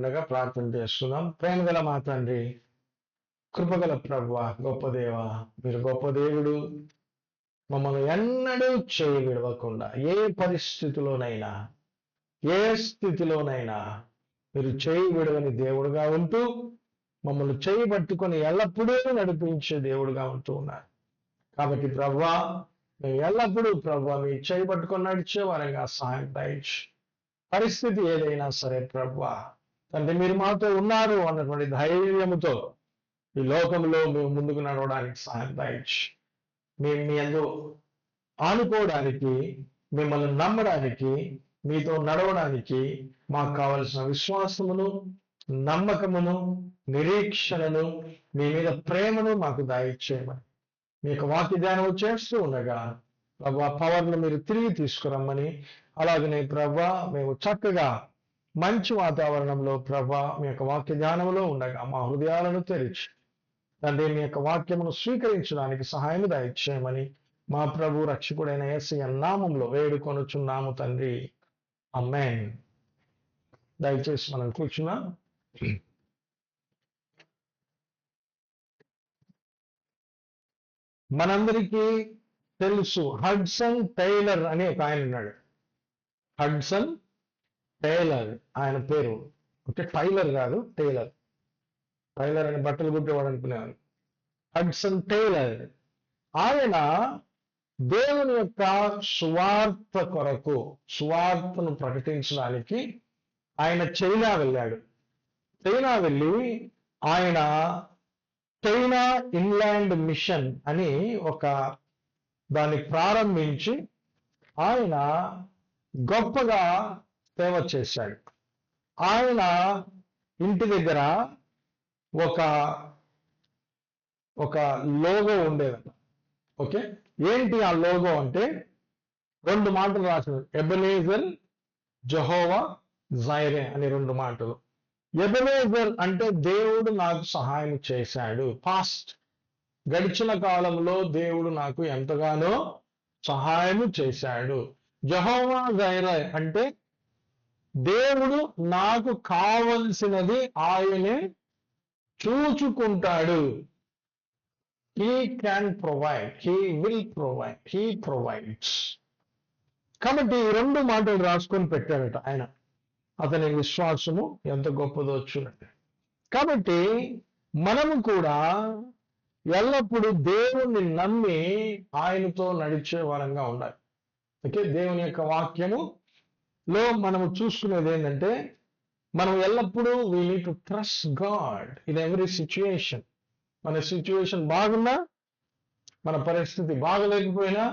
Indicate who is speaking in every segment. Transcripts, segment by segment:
Speaker 1: ఉండగా ప్రార్థన చేస్తున్నాం. ప్రేమగల మా తండ్రి, కృపగల ప్రభువా, గొప్ప దేవ, మీరు గొప్ప దేవుడు. మమ్మల్ని ఎన్నడూ చేయి విడవకుండా ఏ పరిస్థితిలోనైనా ఏ స్థితిలోనైనా మీరు చేయి విడవని దేవుడుగా ఉంటూ మమ్మల్ని చేయి పట్టుకొని ఎల్లప్పుడూ నడిపించే దేవుడుగా ఉంటూ ఉన్నారు. కాబట్టి ప్రభువా, మేము ఎల్లప్పుడూ ప్రభువా మీ చేయి పట్టుకొని నడిచే వారంగా సహాయం దయచి, పరిస్థితి ఏదైనా సరే ప్రభువా తండ్రి మీరు మాతో ఉన్నారు అన్నటువంటి ధైర్యముతో ఈ లోకంలో మేము ముందుకు నడవడానికి సహాయం దయచి, మేము మీ యందు ఆనుకోవడానికి, మిమ్మల్ని నమ్మడానికి, మీతో నడవడానికి మాకు కావలసిన విశ్వాసమును, నమ్మకమును, నిరీక్షణను, మీ మీద ప్రేమను మాకు దయచేయమని మీ యొక్క వాక్య ధ్యానం చేస్తూ ఉండగా ప్రభా పవర్ను మీరు తిరిగి తీసుకురమ్మని, అలాగనే ప్రభా మేము చక్కగా మంచి వాతావరణంలో ప్రభా మీ యొక్క వాక్య ధ్యానంలో ఉండగా మా హృదయాలను తెరిచి తండ్రి మీ యొక్క వాక్యమును స్వీకరించడానికి సహాయం దయచేయమని మా ప్రభు రక్షకుడైన యేసయ్య నామములో వేడుకొనుచున్నాము తండ్రి. ఆమేన్. దయచేసి మనం కూర్చున్నాం. మనందరికీ తెలుసు, హడ్సన్ టైలర్ అని ఒక ఆయన ఉన్నాడు. హడ్సన్ టైలర్ ఆయన పేరు. ఓకే, టైలర్ కాదు, టైలర్. టైలర్ అని బట్టలు కుట్టేవాడు అనుకునేవాడు. హడ్సన్ టైలర్ ఆయన దేవుని యొక్క సువార్త కొరకు, సువార్తను ప్రకటించడానికి ఆయన చైనా వెళ్ళాడు. చైనా వెళ్ళి ఆయన చైనా ఇన్లాండ్ మిషన్ అని ఒక దాన్ని ప్రారంభించి ఆయన గొప్పగా సేవ చేశాడు. ఆయన ఇంటి దగ్గర ఒక లోగో ఉండేదట. ఓకే, ఏంటి ఆ లోగో అంటే 2 మాటలు రాసినది, ఎబెనేజర్ జెహోవా జైరే అని 2 మాటలు. ఎబెనేజర్ అంటే దేవుడు నాకు సహాయం చేశాడు, పాస్ట్, గడిచిన కాలంలో దేవుడు నాకు ఎంతగానో సహాయం చేశాడు. జెహోవా జైరే అంటే దేవుడు నాకు కావలసినది ఆయనే చూచుకుంటాడు. He can provide, he will provide, he provides. కాబట్టి ఈ 2 మాటలు రాసుకొని పెట్టాడట ఆయన. అతని విశ్వాసము ఎంత గొప్పదో చూడండి. కాబట్టి మనము కూడా ఎల్లప్పుడూ దేవుణ్ణి నమ్మి ఆయనతో నడిచే వారంగా ఉండాలి. ఓకే, దేవుని యొక్క వాక్యములో మనము చూసుకునేది ఏంటంటే మనం ఎల్లప్పుడూ we need to trust God in every situation. మన సిచ్యువేషన్ బాగున్నా, మన పరిస్థితి బాగలేకపోయినా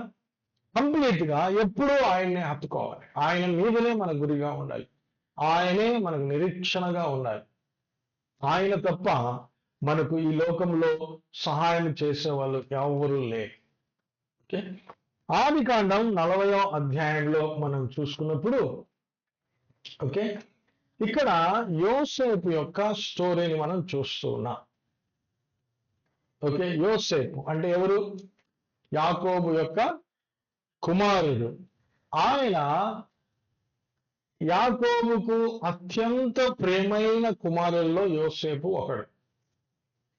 Speaker 1: కంప్లీట్ గా ఎప్పుడూ ఆయన్నే హత్తుకోవాలి. ఆయన మీదనే మన గురిగా ఉండాలి, ఆయనే మనకు నిరీక్షణగా ఉండాలి. ఆయన తప్ప మనకు ఈ లోకంలో సహాయం చేసే వాళ్ళు ఎవరు లేరు. ఓకే, ఆదికాండం 40వ అధ్యాయంలో మనం చూసుకున్నప్పుడు ఓకే ఇక్కడ యోసేపు యొక్క స్టోరీని మనం చూస్తూ ఉన్నాం. ఓకే, యోసేపు అంటే ఎవరు? యాకోబు యొక్క కుమారుడు. ఆయన యాకోబుకు అత్యంత ప్రేమైన కుమారుల్లో యోసేపు ఒకడు.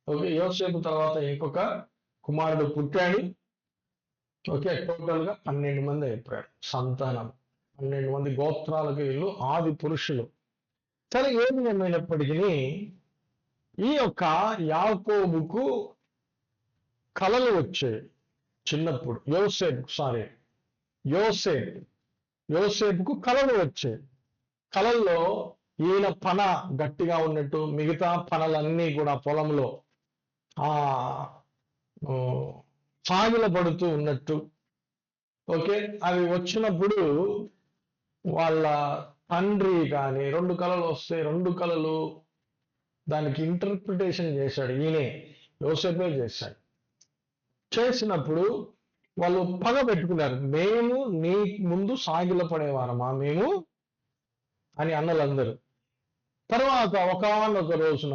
Speaker 1: ఓకే, యోసేపు తర్వాత ఇంకొక కుమారుడు పుట్టాడు. ఓకే, టోటల్ గా 12 మంది అయిపోయారు సంతానం. 12 మంది గోత్రాలకు వీళ్ళు ఆది పురుషులు. సరే, ఏమి ఏమైనప్పటికీ ఈ యొక్క యాకోబుకు కలలు వచ్చాయి చిన్నప్పుడు. యోసేపుకు కలలు వచ్చాయి. కలల్లో ఈయన పన గట్టిగా ఉన్నట్టు, మిగతా పనలన్నీ కూడా పొలంలో సాగిల పడుతూ ఉన్నట్టు. ఓకే, అవి వచ్చినప్పుడు వాళ్ళ తండ్రి కానీ 2 కలలు వస్తే 2 కలలు దానికి ఇంటర్ప్రిటేషన్ చేశాడు. ఈయనే యోసేపే చేశాడు. చేసినప్పుడు వాళ్ళు పగ పెట్టుకున్నారు, మేము నీ ముందు సాగిల పడేవారమా మేము అని అన్నలందరూ. తర్వాత ఒకానొక రోజున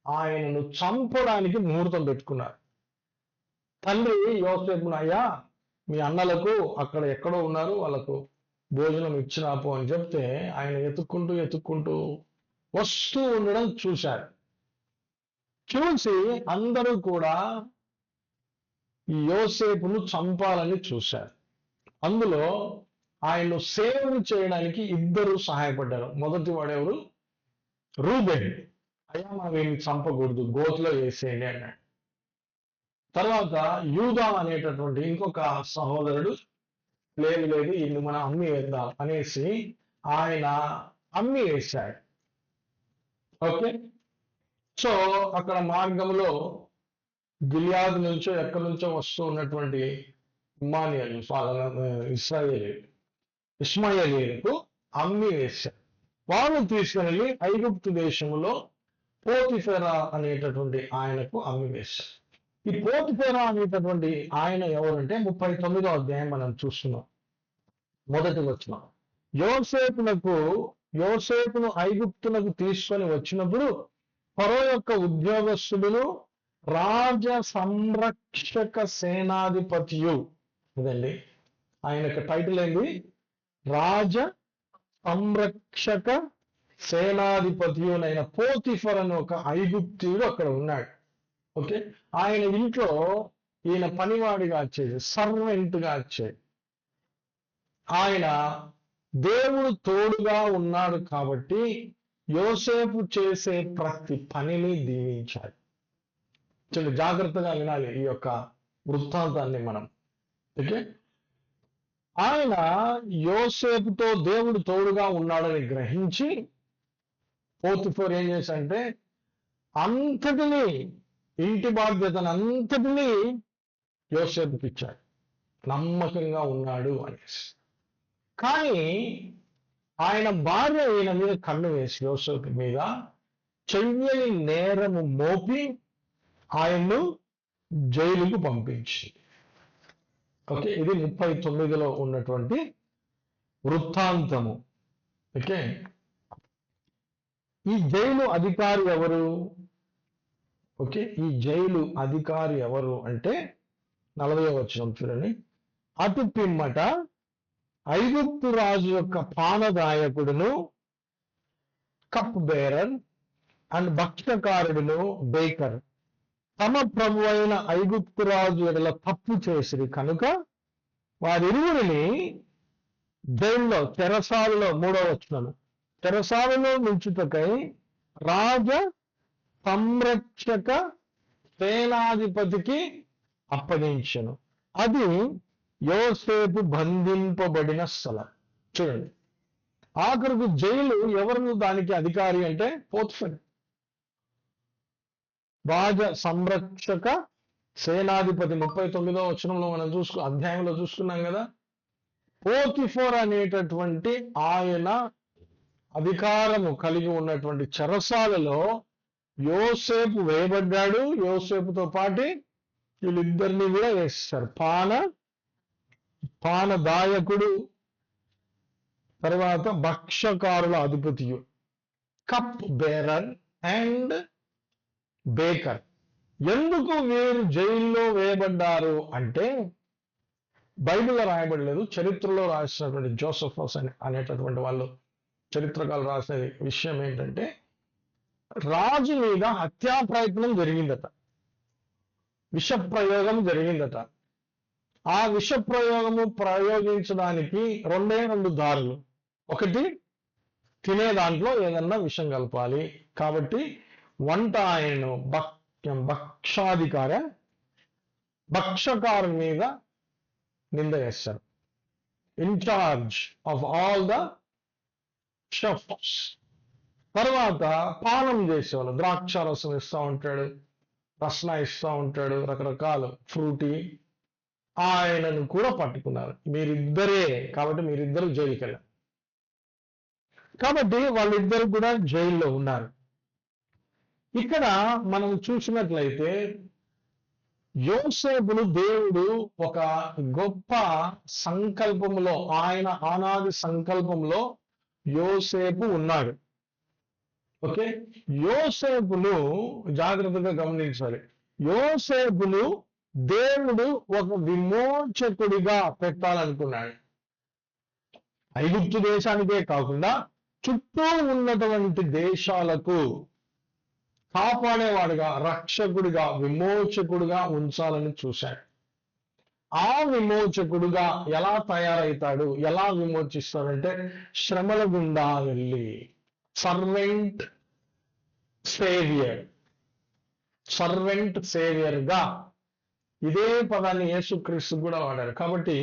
Speaker 1: ఆయనను చంపడానికి ముహూర్తం పెట్టుకున్నారు. తండ్రి యోసేపును, అయ్యా మీ అన్నలకు అక్కడ ఎక్కడో ఉన్నారు, వాళ్ళకు భోజనం ఇచ్చిరాపు అని చెప్తే ఆయన ఎత్తుక్కుంటూ వస్తూ ఉండడం చూశారు. చూసి అందరూ కూడా ఈ యోసేపును చంపాలని చూశారు. అందులో ఆయన్ను సేవలు చేయడానికి ఇద్దరు సహాయపడ్డారు. మొదటి వాడెవరు? రూబెన్. అయ్యా మనం ఏమి చంపకూడదు, గోతిలో వేసేయండి అన్నాడు. తర్వాత యూదా అనేటటువంటి ఇంకొక సహోదరుడు, లేదు లేదు ఇల్లు మనం అమ్మి వేద్దాం అనేసి ఆయన అమ్మి వేశాడు. ఓకే, సో అక్కడ మార్గంలో గిలియాదు నుంచో ఎక్కడి నుంచో వస్తూ ఉన్నటువంటి ఇస్మాయేలీలకు అమ్మి వేశారు. వాళ్ళు తీసుకెళ్ళి ఐగుప్తు దేశంలో పోతిఫెరా అనేటటువంటి ఆయనకు అమ్మి వేశారు. ఈ పోతిఫెరా అనేటటువంటి ఆయన ఎవరంటే 39వ అధ్యాయం మనం చూస్తున్నాం. మొదటి వచనం, యోసేపును ఐగుప్తునకు తీసుకొని వచ్చినప్పుడు ఫరో యొక్క ఉద్యోగస్తుడును రాజ సంరక్షక సేనాధిపతియు, ఇదండి ఆయన యొక్క టైటిల్ ఏంది? రాజ సంరక్షక సేనాధిపతియునైన పోతిఫర్ అనే ఒక ఐగుప్తీయుడు అక్కడ ఉన్నాడు. ఓకే, ఆయన ఇంట్లో ఈయన పనివాడిగా వచ్చేది, సర్వెంట్గా వచ్చేది. ఆయన దేవుడు తోడుగా ఉన్నాడు కాబట్టి యోసేపు చేసే ప్రతి పనిని దీవించాడు. చాలా జాగ్రత్తగా వినాలి ఈ యొక్క వృత్తాంతాన్ని మనం. ఓకే, ఆయన యోసేపుతో దేవుడు తోడుగా ఉన్నాడని గ్రహించి పోతిఫర్ ఏం చేశాడంటే అంతటినీ, ఇంటి బాధ్యతను అంతటినీ యోసేపుకి ఇచ్చాడు, నమ్మకంగా ఉన్నాడు అనేసి. కానీ ఆయన భార్య ఈయన మీద కన్ను వేసి యోసేపు మీద చెయ్యని నేరము మోపి ఆయన్ను జైలుకు పంపించి. ఓకే, ఇది 39లో ఉన్నటువంటి వృత్తాంతము. ఓకే, ఈ జైలు అధికారి ఎవరు? ఓకే, ఈ జైలు అధికారి ఎవరు అంటే 40వ వచనం చూడండి. అటు పిమ్మట ఐగుప్తు రాజు యొక్క పానదాయకుడును కప్ బేరర్ అండ్ భక్షకారుడును బేకర్ తమ ప్రభు అయిన ఐగుప్తు రాజు ఎడల తప్పు చేసిరి కనుక వారిరువురిని జైల్లో చెరసాలలో, 3వ వచనం, చెరసాలలో నుంచుటకై రాజ సంరక్షక సేనాధిపతికి అప్పగించెను. అది యోసేపు బంధింపబడిన స్థలం. చూడండి, ఆఖరికి జైలు ఎవరు దానికి అధికారి అంటే పోతిఫర్, రాజ సంరక్షక సేనాధిపతి. 39వ వచనంలో మనం అధ్యాయంలో చూసుకున్నాం కదా. పోతిఫర్ అనేటటువంటి ఆయన అధికారము కలిగి ఉన్నటువంటి చెరసాలలో యోసేపు వేయబడ్డాడు. యోసేపుతో పాటు వీళ్ళిద్దరిని కూడా వేస్తారు. పానదాయకుడు, తర్వాత భక్షకారుల అధిపతియు, కప్ బేరర్ అండ్ బేకర్. ఎందుకు వీరు జైల్లో వేయబడ్డారు అంటే బైబిల్లో రాయబడలేదు, చరిత్రలో రాసినటువంటి జోసెఫస్ అనేటటువంటి వాళ్ళు చరిత్రకారులు రాసిన విషయం ఏంటంటే రాజు మీద హత్యా ప్రయత్నం జరిగిందట, విష ప్రయోగం జరిగిందట. ఆ విష ప్రయోగించడానికి రెండు దారులు. ఒకటి, తినే దాంట్లో ఏదన్నా విషం కలపాలి కాబట్టి వంట ఆయనను భక్షకారు మీద నింద వేస్తారు. In charge of all the chefs. తర్వాత పానం చేసేవాళ్ళు, ద్రాక్ష రసం ఇస్తూ ఉంటాడు, రసన ఇస్తూ ఉంటాడు, రకరకాల ఫ్రూటీ. ఆయనను కూడా పట్టుకున్నారు. మీరిద్దరే కాబట్టి మీరిద్దరు జైలుకి వెళ్ళారు. కాబట్టి వాళ్ళిద్దరు కూడా జైల్లో ఉన్నారు. ఇక్కడ మనం చూసినట్లయితే యోసేపును దేవుడు ఒక గొప్ప సంకల్పంలో, ఆయన అనాది సంకల్పంలో యోసేపు ఉన్నాడు. ఓకే, యోసేపును జాగ్రత్తగా గమనించాలి. యోసేపును దేవుడు ఒక విమోచకుడిగా పెట్టాలనుకున్నాడు. ఐగుప్తు దేశానికే కాకుండా చుట్టూ ఉన్నటువంటి దేశాలకు కాపాడేవాడుగా, రక్షకుడిగా, విమోచకుడుగా ఉంచాలని చూశాడు. ఆ విమోచకుడుగా ఎలా తయారవుతాడు, ఎలా విమోచిస్తాడంటే శ్రమల గుండా వెళ్ళి సర్వెంట్ సేవియర్, సర్వెంట్ సేవియర్గా ఇదే పదాన్ని యేసుక్రీస్తు కూడా వాడారు. కాబట్టి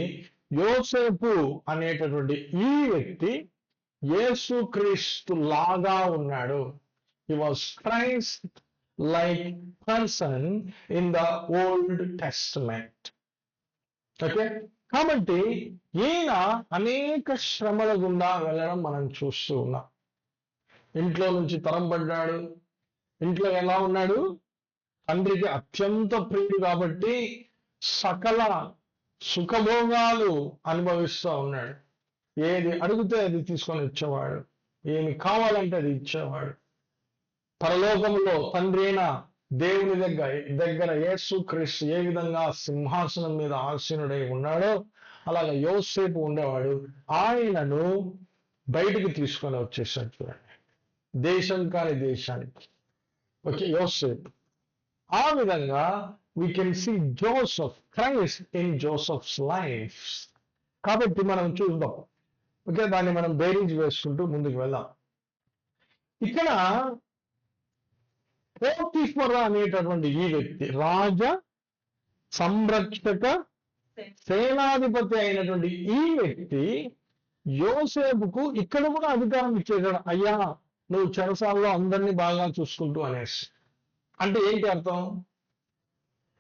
Speaker 1: యోసేపు అనేటటువంటి ఈ వ్యక్తి యేసుక్రీస్తు లాగా ఉన్నాడు. He was Christ like person in the Old Testament. Okay, కాబట్టి ఈయన అనేక శ్రమల గుండా వెళ్ళడం మనం చూస్తూ ఉన్నాం. ఇంట్లో నుంచి తరంపడ్డాడు. ఇంట్లో ఎలా ఉన్నాడు? తండ్రికి అత్యంత ప్రియుడు కాబట్టి సకల సుఖభోగాలు అనుభవిస్తూ ఉన్నాడు. ఏది అడిగితే అది తీసుకొని ఇచ్చేవాడు, ఏమి కావాలంటే అది ఇచ్చేవాడు. పరలోకంలో తండ్రి అయిన దేవుని దగ్గర యేసుక్రీస్తు ఏ విధంగా సింహాసనం మీద ఆసీనుడై ఉన్నాడో అలాగే యోసేపు ఉండేవాడు. ఆయనను బయటికి తీసుకొని వచ్చేసాడు. చూడండి, దేశం కాని దేశానికి. ఓకే, యోసేపు. ఆ విధంగా we can see Joseph, Christ in Joseph's life. కాబట్టి మనం చూద్దాం. ఓకే, దాన్ని మనం బేరీజ్ వేసుకుంటూ ముందుకు వెళ్దాం. ఇక్కడ పోతిఫర్ అనేటటువంటి ఈ వ్యక్తి రాజ సంరక్షక సేనాధిపతి అయినటువంటి ఈ వ్యక్తి యోసేపుకు ఇక్కడ కూడా అధికారం ఇచ్చేసాడు. అయ్యా, నువ్వు చెరసాల్లో అందరినీ బాగా చూసుకుంటూ అనేసి. అంటే ఏంటి అర్థం?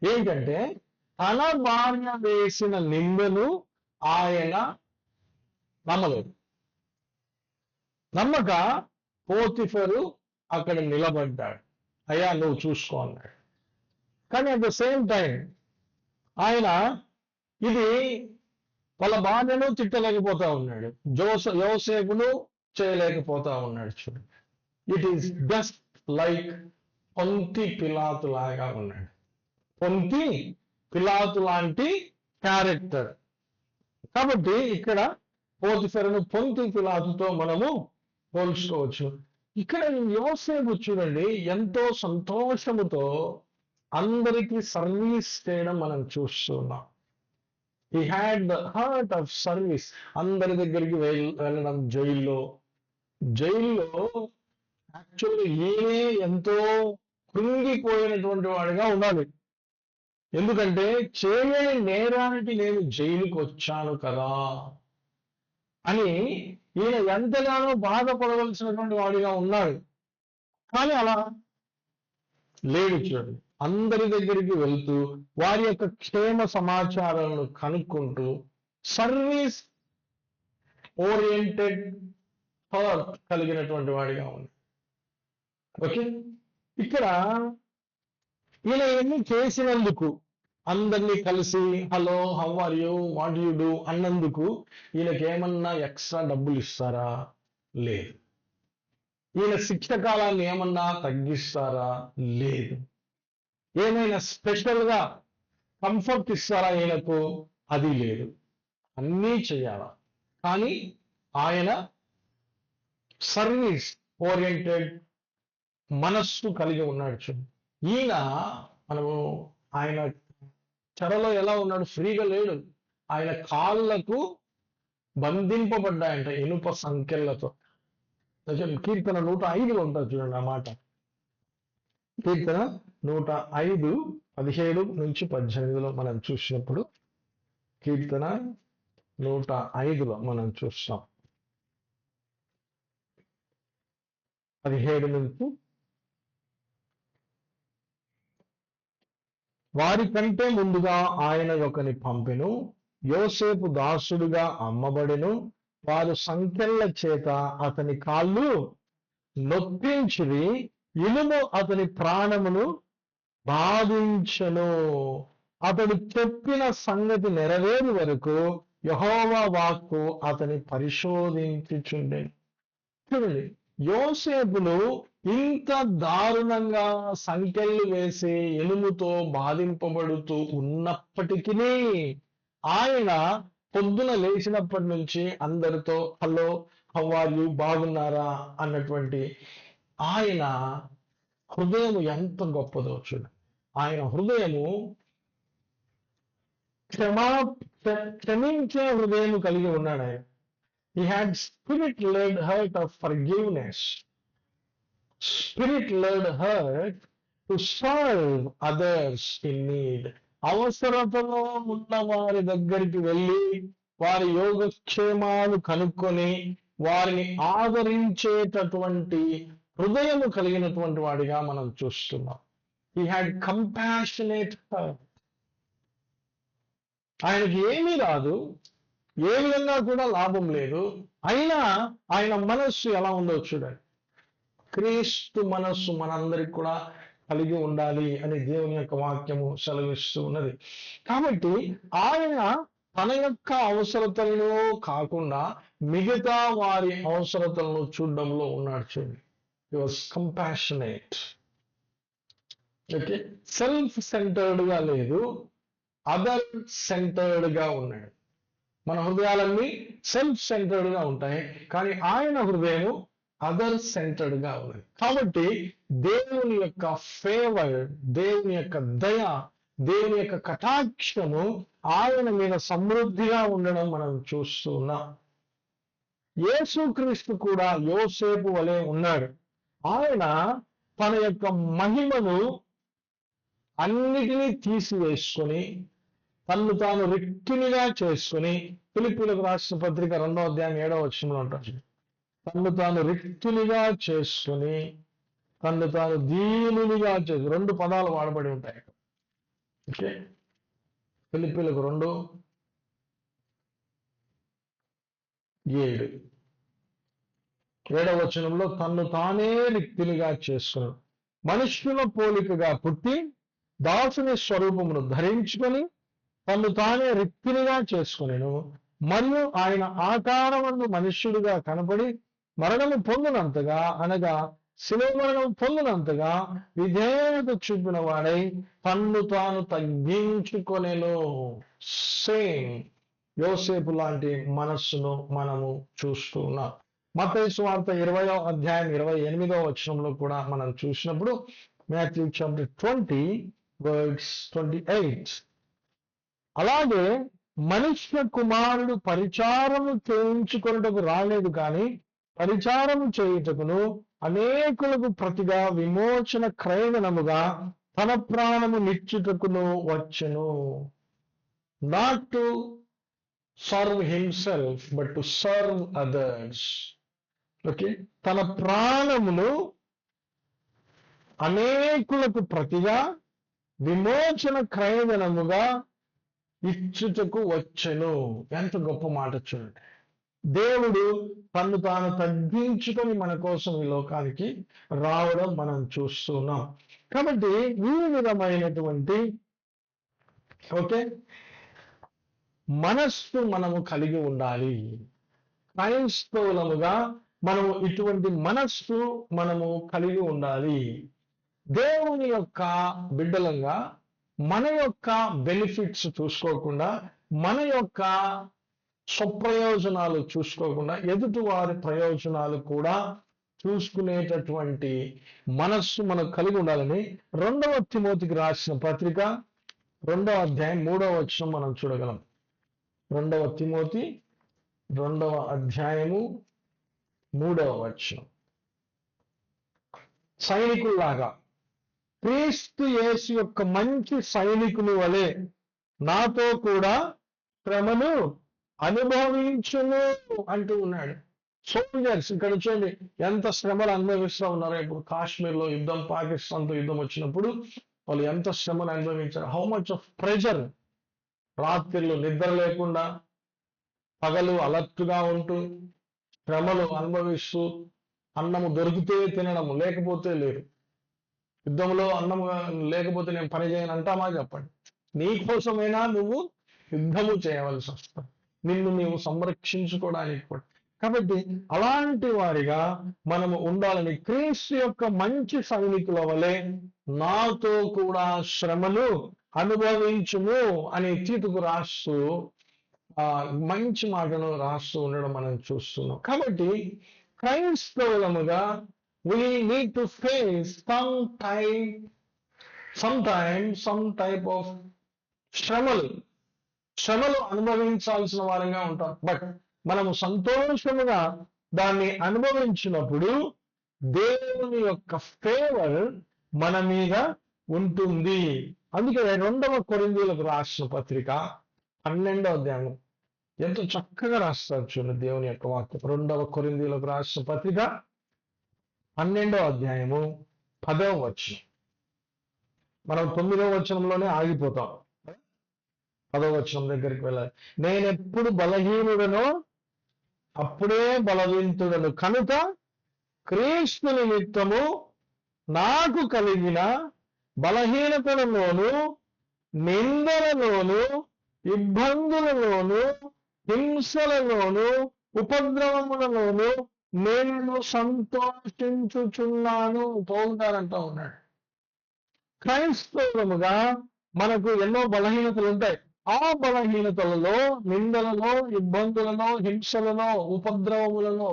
Speaker 1: ఏంటంటే తన భార్య వేసిన నిందను ఆయన నమ్మలేదు. నమ్మక పోతిఫరు అక్కడ నిలబడ్డాడు. అయ్యా, నువ్వు చూసుకో అన్నాడు. కానీ అట్ ద సేమ్ టైం ఆయన ఇది వాళ్ళ భార్యను తిట్టలేకపోతా ఉన్నాడు, యోసేపును చేయలేకపోతా ఉన్నాడు. చూడండి, ఇట్ ఈస్ జస్ట్ లైక్ పొంతి పిలాతు లాగా ఉన్నాడు. పొంతి పిలాతు లాంటి క్యారెక్టర్. కాబట్టి ఇక్కడ పోతిఫరును పొంతి పిలాతుతో మనము పోల్చుకోవచ్చు. ఇక్కడ యోసేపు చూడండి ఎంతో సంతోషముతో అందరికీ సర్వీస్ చేయడం మనం చూస్తున్నాం. He had the heart of service. అందరి దగ్గరికి వెళ్ళడం. జైల్లో యాక్చువల్గా ఈయనే ఎంతో కృంగిపోయినటువంటి వాడిగా ఉండాలి. ఎందుకంటే చేయని నేరానికి నేను జైలుకి వచ్చాను కదా అని ఈయన ఎంతగానో బాధపడవలసినటువంటి వాడిగా ఉన్నాడు. కానీ అలా లేడు. చూడండి, అందరి దగ్గరికి వెళ్తూ వారి యొక్క క్షేమ సమాచారాలను కనుక్కుంటూ సర్వీస్ ఓరియంటెడ్ హార్ట్ కలిగినటువంటి వాడిగా ఉన్నాడు. ఓకే, ఇక్కడ ఈయన ఇవన్నీ చేసినందుకు, అందరినీ కలిసి hello how are you, what you do అన్నందుకు ఈయనకి ఏమన్నా ఎక్స్ట్రా డబ్బులు ఇస్తారా? లేదు. ఈయన శిక్ష కాలాన్ని ఏమన్నా తగ్గిస్తారా? లేదు. ఏమైనా స్పెషల్గా కంఫర్ట్ ఇస్తారా ఈయనకు? అది లేదు. అన్నీ చేయాలా. కానీ ఆయన సర్వీస్ ఓరియంటెడ్ మనస్సు కలిగి ఉన్నాడు. చూడండి, ఈయన ఆయన చెరలో ఎలా ఉన్నాడు? ఫ్రీగా లేడు. ఆయన కాళ్ళకు బంధింపబడ్డాయంట ఇనుప సంఖ్యలతో. కీర్తన 105 ఉంటుంది చూడండి ఆ మాట. కీర్తన 105 17 నుంచి 18 మనం చూసినప్పుడు, కీర్తన 105 మనం చూస్తాం 17 నుంచి, వారి కంటే ముందుగా ఆయన ఒకని పంపెను, యోసేపు దాసుడుగా అమ్మబడెను, వారు సంకెళ్ళ చేత అతని కాళ్ళు నొప్పించిరి, ఇనుము అతని ప్రాణమును బాధించెను. అతడు చెప్పిన సంగతి నెరవేరు వరకు యెహోవా వాక్కు అతని పరిశోధించుచుండెను. చూడండి, యోసేపును ఇంత దారుణంగా సంకెళ్ళు వేసి ఎనుముతో బాధింపబడుతూ ఉన్నప్పటికీ ఆయన పొద్దున లేచినప్పటి నుంచి అందరితో హలో హౌ ఆర్ యు, బాగున్నారా అన్నటువంటి ఆయన హృదయం ఎంత గొప్పదో చూడండి. ఆయన హృదయము క్షమించే హృదయం కలిగి ఉన్నాడు ఆయన. He had spirit-led heart of forgiveness, spirit-led heart to serve others in need. అవసరతలో ఉన్న వారి దగ్గరికి వెళ్ళి వారి యోగక్షేమాలు కనుక్కొని వారిని ఆదరించేటటువంటి హృదయము కలిగినటువంటి వాడిగా మనం చూస్తున్నాం. He had compassionate heart. ఆయనకి ఏమీ రాదు, ఏ విధంగా కూడా లాభం లేదు, అయినా ఆయన మనస్సు ఎలా ఉందో చూడండి. క్రీస్తు మనస్సు మనందరికి కూడా కలిగి ఉండాలి అని దేవుని యొక్క వాక్యము సెలవిస్తూ ఉన్నది. కాబట్టి ఆయన తన యొక్క అవసరతలను కాకుండా మిగతా వారి అవసరతలను చూడడంలో ఉన్నాడు చూడండి. He was compassionate. Okay, self centred గా లేదు, అదర్ సెంటర్డ్ గా ఉన్నాడు. మన హృదయాలన్నీ సెల్ఫ్ సెంటర్డ్ గా ఉంటాయి, కానీ ఆయన హృదయం అదర్ సెంటర్డ్ గా ఉన్నది. కాబట్టి దేవుని యొక్క ఫేవర్, దేవుని యొక్క దయ, దేవుని యొక్క కటాక్షము ఆయన మీద సమృద్ధిగా ఉండడం మనం చూస్తూ ఉన్నాం. యేసుక్రీస్తు కూడా యోసేపు వలె ఉన్నాడు. ఆయన తన యొక్క మహిమను అన్నిటినీ తీసివేసుకొని తన్ను తాను రిక్తునిగా చేసుకుని, ఫిలిప్పీయులకు రాసిన పత్రిక 2వ అధ్యాయం 7వ వచనంలో ఉంటాడు. తన్ను తాను రిక్తునిగా చేసుకుని తన్ను తాను దీనునిగా చేసి, 2 పదాలు వాడబడి ఉంటాయి. ఓకే, ఫిలిప్పీయులకు 2:7 7వ వచనంలో తన్ను తానే రిక్తునిగా చేసుకున్నాడు, మనుష్యుల పోలికగా పుట్టి దాసుని స్వరూపమును ధరించుకొని తన్ను తానే రిక్తునిగా చేసుకునేను, మరియు ఆయన ఆకారమందు మనుష్యుడిగా కనపడి మరణము పొందినంతగా, అనగా శిలువ మరణం పొందినంతగా విధేయత చూపిన వాడై తన్ను తాను తగ్గించుకొనెను. సేమ్ యోసేపు లాంటి మనస్సును మనము చూస్తూ ఉన్నాం. మత్తయి సువార్త 20వ అధ్యాయం 28వ వచనంలో కూడా మనం చూసినప్పుడు, మాథ్యూ చాప్టర్ 20:28, అలాగే మనుష్య కుమారుడు పరిచారము చేయించుకొనుటకు రాలేదు, కానీ పరిచారము చేయుటకును అనేకులకు ప్రతిగా విమోచన క్రయధనముగా తన ప్రాణము నిచ్చుటకును వచ్చెను. Not to serve himself but to serve others. Okay, తన ప్రాణమును అనేకులకు ప్రతిగా విమోచన క్రయధనముగా ఇచ్చుటకు వచ్చెను. ఎంత గొప్ప మాట చూడండి. దేవుడు తన్ను తాను తగ్గించుకొని మన కోసం ఈ లోకానికి రావడం మనం చూస్తున్నాం. కాబట్టి ఈ విధమైనటువంటి ఓకే మనస్సు మనము కలిగి ఉండాలి. క్రైస్తవులముగా మనము ఇటువంటి మనస్సు మనము కలిగి ఉండాలి. దేవుని యొక్క బిడ్డలంగా మన యొక్క బెనిఫిట్స్ చూసుకోకుండా, మన యొక్క స్వప్రయోజనాలు చూసుకోకుండా, ఎదుటి వారి ప్రయోజనాలు కూడా చూసుకునేటటువంటి మనస్సు మనకు కలిగి ఉండాలని 2వ తిమోతికి రాసిన పత్రిక 2వ అధ్యాయం 3వ వచనం మనం చూడగలం. 2వ తిమోతి 2వ అధ్యాయము 3వ వచనం, సైనికుల్లాగా క్రీస్తు యేసు యొక్క మంచి సైనికుని వలె నాతో కూడా శ్రమను అనుభవించును అంటూ ఉన్నాడు. సోల్జర్స్ ఇక్కడ చూడండి ఎంత శ్రమలు అనుభవిస్తూ ఉన్నారో. ఇప్పుడు కాశ్మీర్లో యుద్ధం, పాకిస్తాన్తో యుద్ధం వచ్చినప్పుడు వాళ్ళు ఎంత శ్రమను అనుభవించారు. How much of pressure. రాత్రిళ్ళు నిద్ర లేకుండా, పగలు అలర్ట్గా ఉంటూ, శ్రమలు అనుభవిస్తూ, అన్నము దొరికితే తినడము, లేకపోతే లేదు. యుద్ధంలో అన్నము లేకపోతే నేను పని చేయను అంటామా? చెప్పండి. నీకోసమైనా నువ్వు యుద్ధము చేయవలసి వస్తుంది, నిన్ను నీవు సంరక్షించుకోవడానికి కూడా. కాబట్టి అలాంటి వారిగా మనము ఉండాలని, క్రీస్తు యొక్క మంచి సైనికుల వలె నాతో కూడా శ్రమను అనుభవించుము అని తీతుకు రాస్తూ మంచి మాటను రాస్తూ ఉండడం మనం చూస్తున్నాం. కాబట్టి క్రైస్తవులముగా we need to face some type of శ్రమలు అనుభవించాల్సిన వారంగా ఉంటాం. బట్ మనము సంతోషముగా దాన్ని అనుభవించినప్పుడు దేవుని యొక్క ఫేవర్ మన మీద ఉంటుంది. అందుకే 2వ కొరింథీయులకు రాసిన పత్రిక 12వ అధ్యాయం ఎంతో చక్కగా రాస్తారు చూడండి దేవుని యొక్క వాక్యం. 2వ కొరింథీయులకు రాసిన పత్రిక 12వ అధ్యాయము 10వ వచనం. మనం 9వ వచనంలోనే ఆగిపోతాం. 10వ వచనం దగ్గరికి వెళ్ళాలి. నేనెప్పుడు బలహీనుడనో అప్పుడే బలవంతుడను కనుక క్రీస్తు నిమిత్తము నాకు కలిగిన బలహీనతలలోను, నిందలలోను, ఇబ్బందులలోను, హింసలలోను, ఉపద్రవములలోను నేను సంతోషించుచున్నాను. పౌలు గారు అంటూ ఉన్నాడు, క్రైస్తవులముగా మనకు ఎన్నో బలహీనతలు ఉంటాయి. ఆ బలహీనతలలో, నిందలలో, ఇబ్బందులలో, హింసలలో, ఉపద్రవములలో,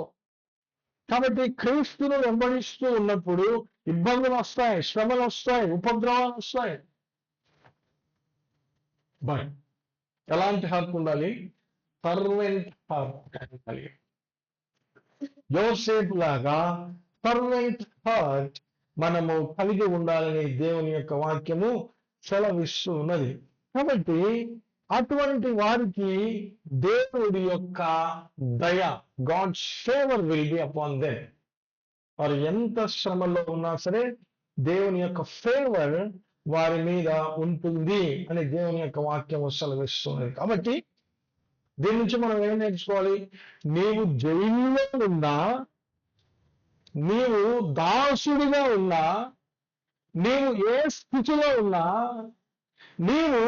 Speaker 1: కాబట్టి క్రీస్తును వెంబడిస్తూ ఉన్నప్పుడు ఇబ్బందులు వస్తాయి, శ్రమలు వస్తాయి, ఉపద్రవాలు వస్తాయి. బట్ ఎలాంటి హార్ట్ ఉండాలి? సర్వెంట్ హార్ట్ ఉండాలి. యోసేపు లాగా సర్వెంట్ హార్ట్ మనము కలిగి ఉండాలని దేవుని యొక్క వాక్యము సెలవిస్తూ ఉన్నది. కాబట్టి అటువంటి వారికి దేవుడి యొక్క దయ, God's favour will be upon them. వారు ఎంత శ్రమలో ఉన్నా సరే దేవుని యొక్క ఫేవర్ వారి మీద ఉంటుంది అని దేవుని యొక్క వాక్యం సెలవిస్తున్నది. కాబట్టి దీని నుంచి మనం ఏం నేర్చుకోవాలి? నీవు జైల్లో ఉన్నా, నీవు దాసుడిగా ఉన్నా, నీవు ఏ స్థితిలో ఉన్నా, నీవు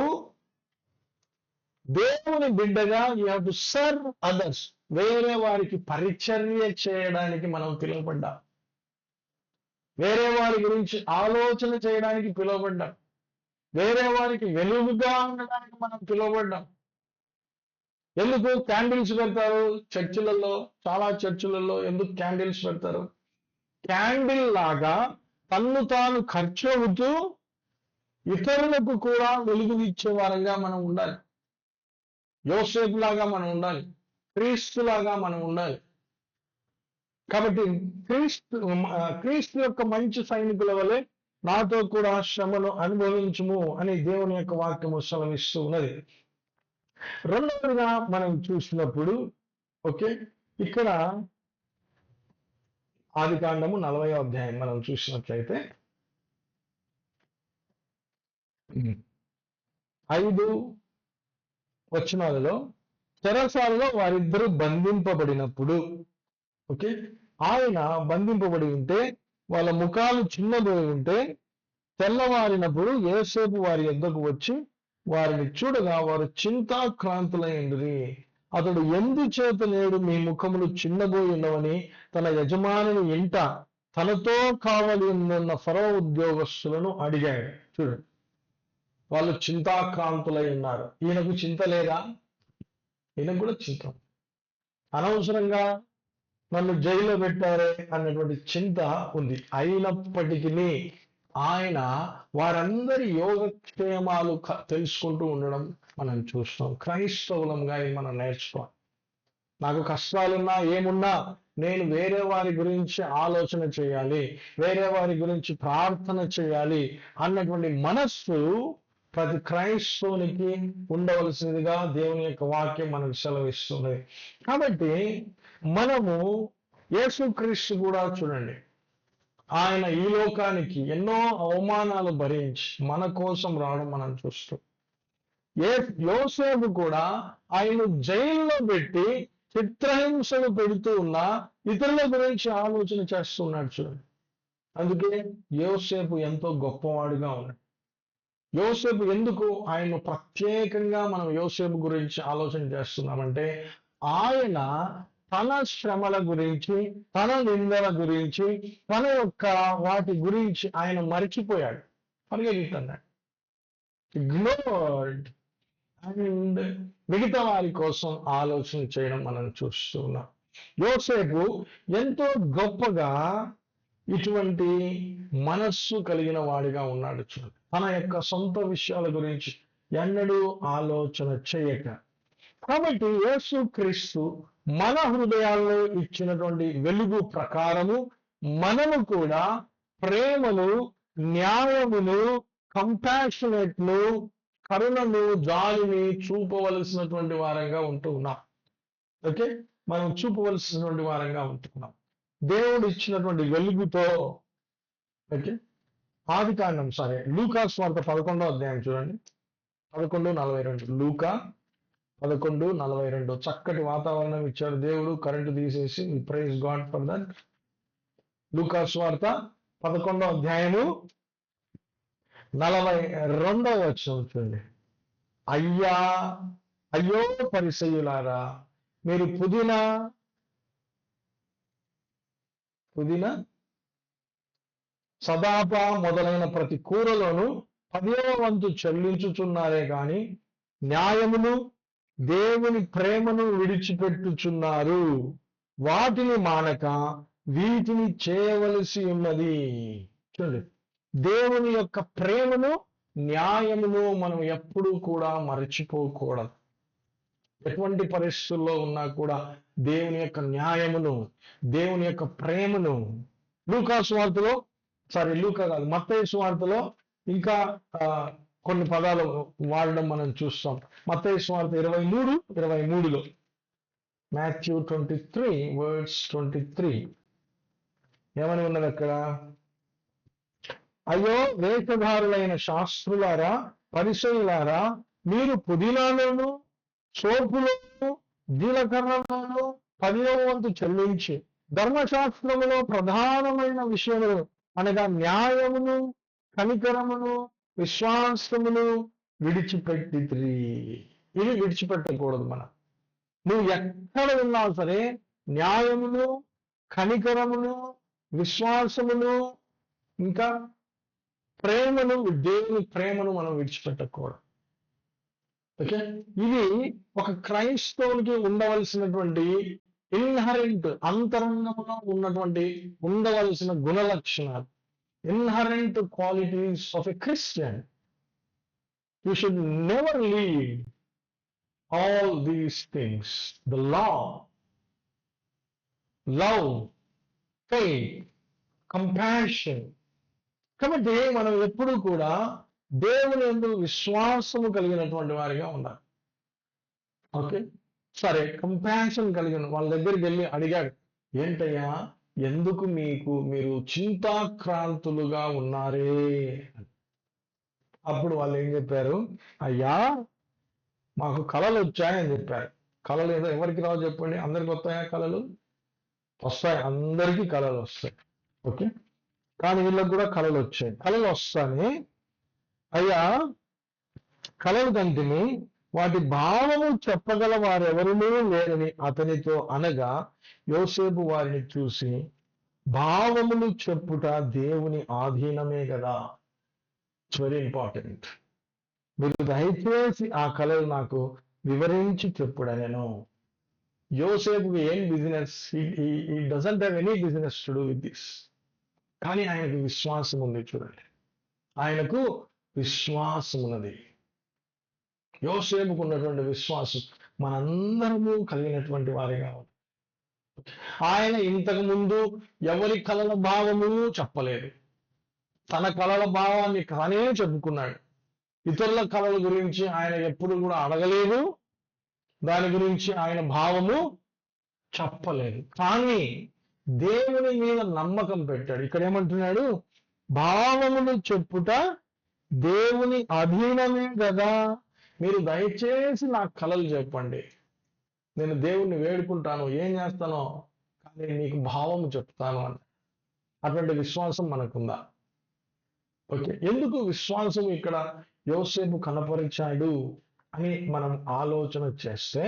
Speaker 1: దేవుని బిడ్డగా you have to serve others. వేరే వారికి పరిచర్య చేయడానికి మనం పిలువబడ్డాం. వేరే వారి గురించి ఆలోచన చేయడానికి పిలువబడ్డాం. వేరే వారికి వెలుగుగా ఉండడానికి మనం పిలువబడ్డాం. ఎందుకు క్యాండిల్స్ పెడతారు చర్చిలలో? చాలా చర్చిలలో ఎందుకు క్యాండిల్స్ పెడతారు? క్యాండిల్ లాగా తన్ను తాను ఖర్చు అవుతూ ఇతరులకు కూడా వెలుగునిచ్చే వారంగా మనం ఉండాలి. యోసేపు లాగా మనం ఉండాలి. క్రీస్తులాగా మనం ఉండాలి. కాబట్టి క్రీస్తు యొక్క మంచి సైనికుల వలె నాతో కూడా శ్రమను అనుభవించుము అని దేవుని యొక్క వాక్యము సెలవిస్తూ ఉన్నది. రెండవదిగా మనం చూసినప్పుడు ఓకే, ఇక్కడ ఆదికాండము 40వ అధ్యాయం మనం చూసినట్లయితే 5 వచనాలలో చెరసాలలో వారిద్దరూ బంధింపబడినప్పుడు, ఓకే, ఆయన బంధింపబడి ఉంటే వాళ్ళ ముఖాలు చిన్నబోయి ఉంటే తెల్లవారినప్పుడు యోసేపు వారి యొద్దకు వచ్చి వారిని చూడగా వారు చింతాక్రాంతులైండ్రి. అతడు ఎందుచేత నేడు మీ ముఖములు చిన్నబోయి ఉన్నవని తన యజమానుని ఇంట తనతో కావలి ఉన్న ఫరో ఉద్యోగస్తులను అడిగాడు. చూడండి, వాళ్ళు చింతాక్రాంతులై ఉన్నారు. ఈయనకు చింత లేదా? ఈయనకు కూడా చింత. అనవసరంగా నన్ను జైల్లో పెట్టారే అన్నటువంటి చింత ఉంది. అయినప్పటికీ ఆయన వారందరి యోగక్షేమాలు తెలుసుకుంటూ ఉండడం మనం చూస్తాం. క్రైస్తవులంగా మనం నేర్చుకోవాలి. నాకు కష్టాలున్నా ఏమున్నా నేను వేరే వారి గురించి ఆలోచన చేయాలి, వేరే వారి గురించి ప్రార్థన చేయాలి అన్నటువంటి మనస్సు ప్రతి క్రైస్తవునికి ఉండవలసిందిగా దేవుని యొక్క వాక్యం మనకు సెలవిస్తున్నది. కాబట్టి మనము యేసుక్రీస్తు కూడా చూడండి, ఆయన ఈ లోకానికి ఎన్నో అవమానాలు భరించి మన కోసం రావడం మనం చూస్తాం. యోసేపు కూడా ఆయన జైల్లో పెట్టి చిత్రహింసలు పెడుతూ ఉన్నా ఇతరుల గురించి ఆలోచన చేస్తున్నాడు చూడండి. అందుకే యోసేపు ఎంతో గొప్పవాడుగా ఉన్నాడు. యోసేపు ఎందుకు ఆయన ప్రత్యేకంగా మనం యోసేపు గురించి ఆలోచన చేస్తున్నామంటే ఆయన తన శ్రమల గురించి, తన నిందల గురించి, తన యొక్క వాటి గురించి ఆయన మర్చిపోయాడు, పరిగెత్తున్నాడు. ఇగ్నోర్డ్ అండ్ మిగతా వారి కోసం ఆలోచన చేయడం మనం చూస్తున్నాం. యోసేపు ఎంతో గొప్పగా ఇటువంటి మనస్సు కలిగిన వాడిగా ఉన్నాడు. చూడండి, తన యొక్క సొంత విషయాల గురించి ఎన్నడూ ఆలోచన చేయక. కాబట్టి యేసు క్రీస్తు మన హృదయాల్లో ఇచ్చినటువంటి వెలుగు ప్రకారము మనము కూడా ప్రేమను, న్యాయమును, కంపాషనేట్ను, కరుణను, జాలిని చూపవలసినటువంటి వారంగా ఉంటూ ఉన్నాం. ఓకే, మనం చూపవలసినటువంటి వారంగా ఉంటున్నాం దేవుడు ఇచ్చినటువంటి వెలుగుతో. ఓకే, ఆదికాండం లూకా స్వార్థ 11వ అధ్యాయం చూడండి, 11:42. లూకా 11:42. చక్కటి వాతావరణం ఇచ్చాడు దేవుడు, కరెంటు తీసేసి. Praise God for that. లూకా స్వార్థ 11వ అధ్యాయము 42వ వచనం చూడండి. అయ్యో పరిసయ్యులారా, మీరు పుదీనా సదాప మొదలైన ప్రతి కూరలోను 10వ వంతు చెల్లించుచున్నారే గాని న్యాయమును, దేవుని ప్రేమను విడిచిపెట్టుచున్నారు. వాటిని మానక వీటిని చేయవలసి ఉన్నది. చూడండి, దేవుని యొక్క ప్రేమను, న్యాయమును మనం ఎప్పుడూ కూడా మరచిపోకూడదు. ఎటువంటి పరిస్థితుల్లో ఉన్నా కూడా దేవుని యొక్క న్యాయమును, దేవుని యొక్క ప్రేమను. లూకా కాదు, మత్తయి సువార్తలో ఇంకా కొన్ని పదాలు వాడడం మనం చూస్తాం. మత్తయి సువార్త 23:23లో, Matthew 23:23 ఏమని ఉన్నది అక్కడ? అయ్యో వేషధారులైన శాస్త్రులారా, పరిసయ్యులారా, మీరు పుదీనాలోను, సోపులోను, జీలకర్రలోను 10వ వంతు చెల్లించి ధర్మశాస్త్రములో ప్రధానమైన విషయములు అనగా న్యాయమును, కనికరమును, విశ్వాసమును విడిచిపెట్టితిరి. ఇవి విడిచిపెట్టకూడదు మనం. నువ్వు ఎక్కడ ఉన్నా సరే న్యాయమును, కనికరమును, విశ్వాసమును, ఇంకా ప్రేమను, దేవుని ప్రేమను మనం విడిచిపెట్టకూడదు. ఓకే, ఇది ఒక క్రైస్తవునికి ఉండవలసినటువంటి ఇన్హరెంట్, అంతరంగంలో ఉండవలసిన గుణ లక్షణాలు, inherent qualities of a Christian. You should never leave all these things: the law, love, faith, compassion. కాబట్టి మనం ఎప్పుడూ కూడా దేవుని యందు విశ్వాసము కలిగినటువంటి వారిగా ఉండాలి. ఓకే, సరే, కంపాషన్ కలిగిన వాళ్ళ దగ్గరికి వెళ్ళి అడిగాడు, ఏంటయ్యా, ఎందుకు మీరు చింతాక్రాంతులుగా ఉన్నారే? అప్పుడు వాళ్ళు ఏం చెప్పారు? అయ్యా, మాకు కళలు వచ్చాయని చెప్పారు. కళలు ఏదో ఎవరికి రావు చెప్పండి? అందరికి వస్తాయా కళలు? వస్తాయి, అందరికీ కళలు వస్తాయి. ఓకే, కానీ వీళ్ళకి కూడా కళలు వచ్చాయి. కళలు వస్తాయి, అయ్యా కళలు కంటిని, వాటి భావము చెప్పగల వారెవరునూ లేరని అతనితో అనగా, యోసేపు వారిని చూసి, భావములు చెప్పుట దేవుని ఆధీనమే కదా. It's very important. మీరు దయచేసి ఆ కళలు నాకు వివరించి చెప్పుడనెను. యోసేపుకి ఏం బిజినెస్? ఈ doesn't have any business to do with this. కానీ ఆయనకు విశ్వాసం ఉంది. చూడండి, ఆయనకు విశ్వాసం ఉన్నది. యోసేపుకు ఉన్నటువంటి విశ్వాసం మనందరము కలిగినటువంటి వారిగా ఉంది. ఆయన ఇంతకు ముందు ఎవరి కళల భావము చెప్పలేదు. తన కళల భావాన్ని తానే చెప్పుకున్నాడు. ఇతరుల కళల గురించి ఆయన ఎప్పుడు కూడా అడగలేదు, దాని గురించి ఆయన భావము చెప్పలేదు. కానీ దేవుని మీద నమ్మకం పెట్టాడు. ఇక్కడ ఏమంటున్నాడు? భావములు చెప్పుట దేవుని అధీనమే కదా. మీరు దయచేసి నాకు కళలు చెప్పండి, నేను దేవుణ్ణి వేడుకుంటాను, ఏం చేస్తానో, కానీ నీకు భావము చెప్తాను అని. అటువంటి విశ్వాసం మనకుందా? ఓకే, ఎందుకు విశ్వాసం ఇక్కడ యోసేపు కనపరిచాడు అని మనం ఆలోచన చేస్తే,